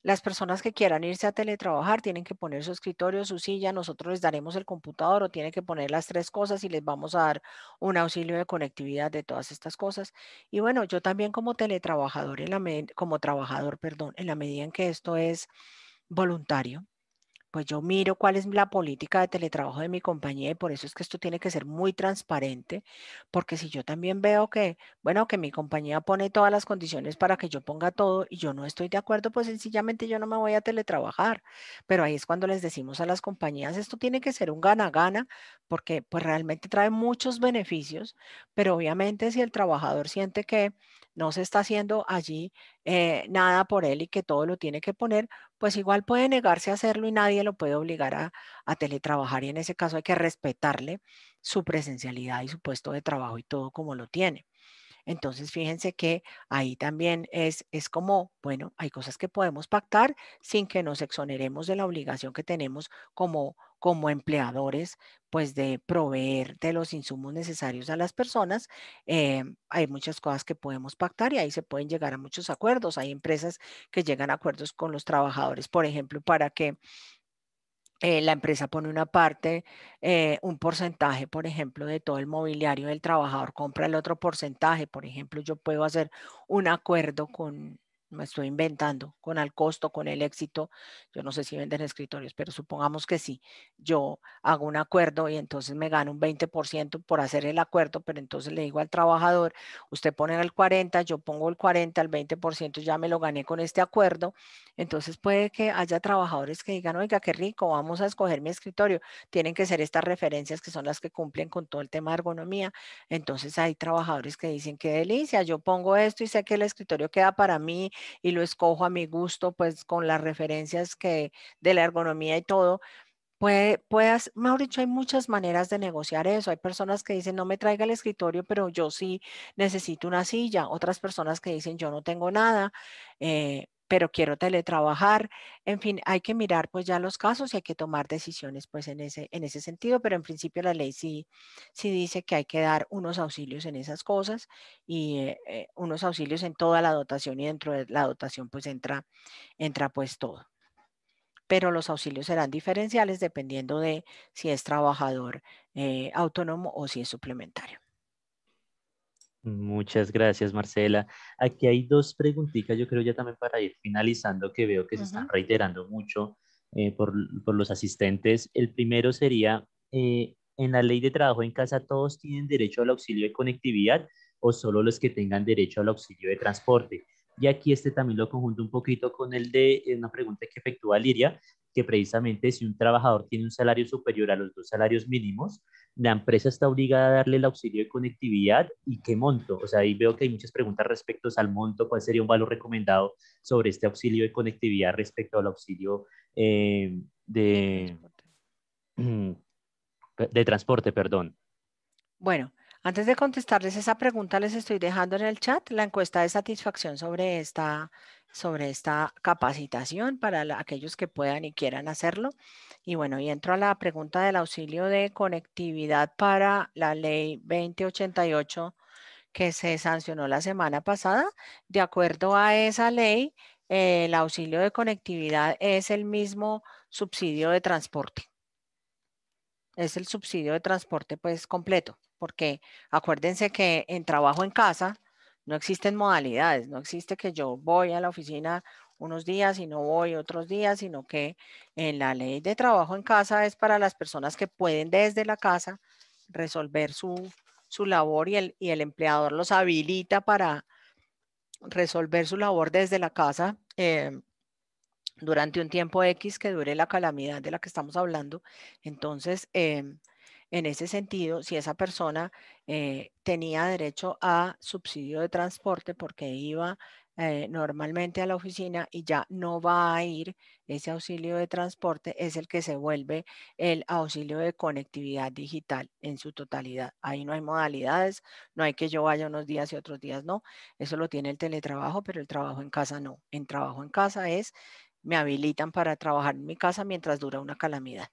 las personas que quieran irse a teletrabajar tienen que poner su escritorio, su silla, nosotros les daremos el computador o tienen que poner las tres cosas y les vamos a dar un auxilio de conectividad de todas estas cosas. Y bueno, yo también como teletrabajador, como trabajador, perdón, en la medida en que esto es voluntario, pues yo miro cuál es la política de teletrabajo de mi compañía y por eso es que esto tiene que ser muy transparente, porque si yo también veo que, bueno, que mi compañía pone todas las condiciones para que yo ponga todo y yo no estoy de acuerdo, pues sencillamente yo no me voy a teletrabajar. Pero ahí es cuando les decimos a las compañías, esto tiene que ser un gana-gana, porque pues realmente trae muchos beneficios, pero obviamente si el trabajador siente que no se está haciendo allí nada por él y que todo lo tiene que poner, pues igual puede negarse a hacerlo y nadie lo puede obligar a teletrabajar y en ese caso hay que respetarle su presencialidad y su puesto de trabajo y todo como lo tiene. Entonces, fíjense que ahí también es como, bueno, hay cosas que podemos pactar sin que nos exoneremos de la obligación que tenemos como empleadores, pues de proveer de los insumos necesarios a las personas. Hay muchas cosas que podemos pactar y ahí se pueden llegar a muchos acuerdos. Hay empresas que llegan a acuerdos con los trabajadores, por ejemplo, para que la empresa pone una parte, un porcentaje, por ejemplo, de todo el mobiliario del trabajador, compra el otro porcentaje. Por ejemplo, yo puedo hacer un acuerdo con, me estoy inventando, con al costo, con el éxito. Yo no sé si venden escritorios, pero supongamos que sí. Yo hago un acuerdo y entonces me gano un 20% por hacer el acuerdo, pero entonces le digo al trabajador, usted pone el 40, yo pongo el 40, el 20% ya me lo gané con este acuerdo. Entonces puede que haya trabajadores que digan, oiga, qué rico, vamos a escoger mi escritorio. Tienen que ser estas referencias que son las que cumplen con todo el tema de ergonomía. Entonces hay trabajadores que dicen, qué delicia, yo pongo esto y sé que el escritorio queda para mí y lo escojo a mi gusto, pues con las referencias que de la ergonomía y todo. Mejor dicho, hay muchas maneras de negociar eso. Hay personas que dicen, no me traiga el escritorio, pero yo sí necesito una silla. Otras personas que dicen, yo no tengo nada, pero quiero teletrabajar. En fin, hay que mirar pues ya los casos y hay que tomar decisiones pues en ese sentido, pero en principio la ley sí dice que hay que dar unos auxilios en esas cosas y unos auxilios en toda la dotación y dentro de la dotación pues entra pues todo. pero los auxilios serán diferenciales dependiendo de si es trabajador autónomo o si es suplementario. Muchas gracias, Marcela. Aquí hay dos preguntitas, yo creo ya también para ir finalizando, que veo que se están reiterando mucho por los asistentes. El primero sería, ¿en la ley de trabajo en casa todos tienen derecho al auxilio de conectividad o solo los que tengan derecho al auxilio de transporte? Y aquí este también lo conjunto un poquito con el de una pregunta que efectúa Liria, que precisamente si un trabajador tiene un salario superior a los 2 salarios mínimos, la empresa está obligada a darle el auxilio de conectividad y qué monto. O sea, ahí veo que hay muchas preguntas respecto al monto, cuál sería un valor recomendado sobre este auxilio de conectividad respecto al auxilio de, Transporte. de transporte, perdón. Bueno, antes de contestarles esa pregunta, les estoy dejando en el chat la encuesta de satisfacción sobre esta capacitación para aquellos que puedan y quieran hacerlo. Y bueno, y entro a la pregunta del auxilio de conectividad para la ley 2088 que se sancionó la semana pasada. De acuerdo a esa ley, el auxilio de conectividad es el mismo subsidio de transporte. Es el subsidio de transporte pues completo, porque acuérdense que en trabajo en casa no existen modalidades, no existe que yo voy a la oficina unos días y no voy otros días, sino que en la ley de trabajo en casa es para las personas que pueden desde la casa resolver su labor y el empleador los habilita para resolver su labor desde la casa. Durante un tiempo X que dure la calamidad de la que estamos hablando. Entonces, en ese sentido, si esa persona tenía derecho a subsidio de transporte porque iba normalmente a la oficina y ya no va a ir, ese auxilio de transporte es el que se vuelve el auxilio de conectividad digital en su totalidad. Ahí no hay modalidades, no hay que yo vaya unos días y otros días no. Eso lo tiene el teletrabajo, pero el trabajo en casa no. En trabajo en casa es me habilitan para trabajar en mi casa mientras dura una calamidad.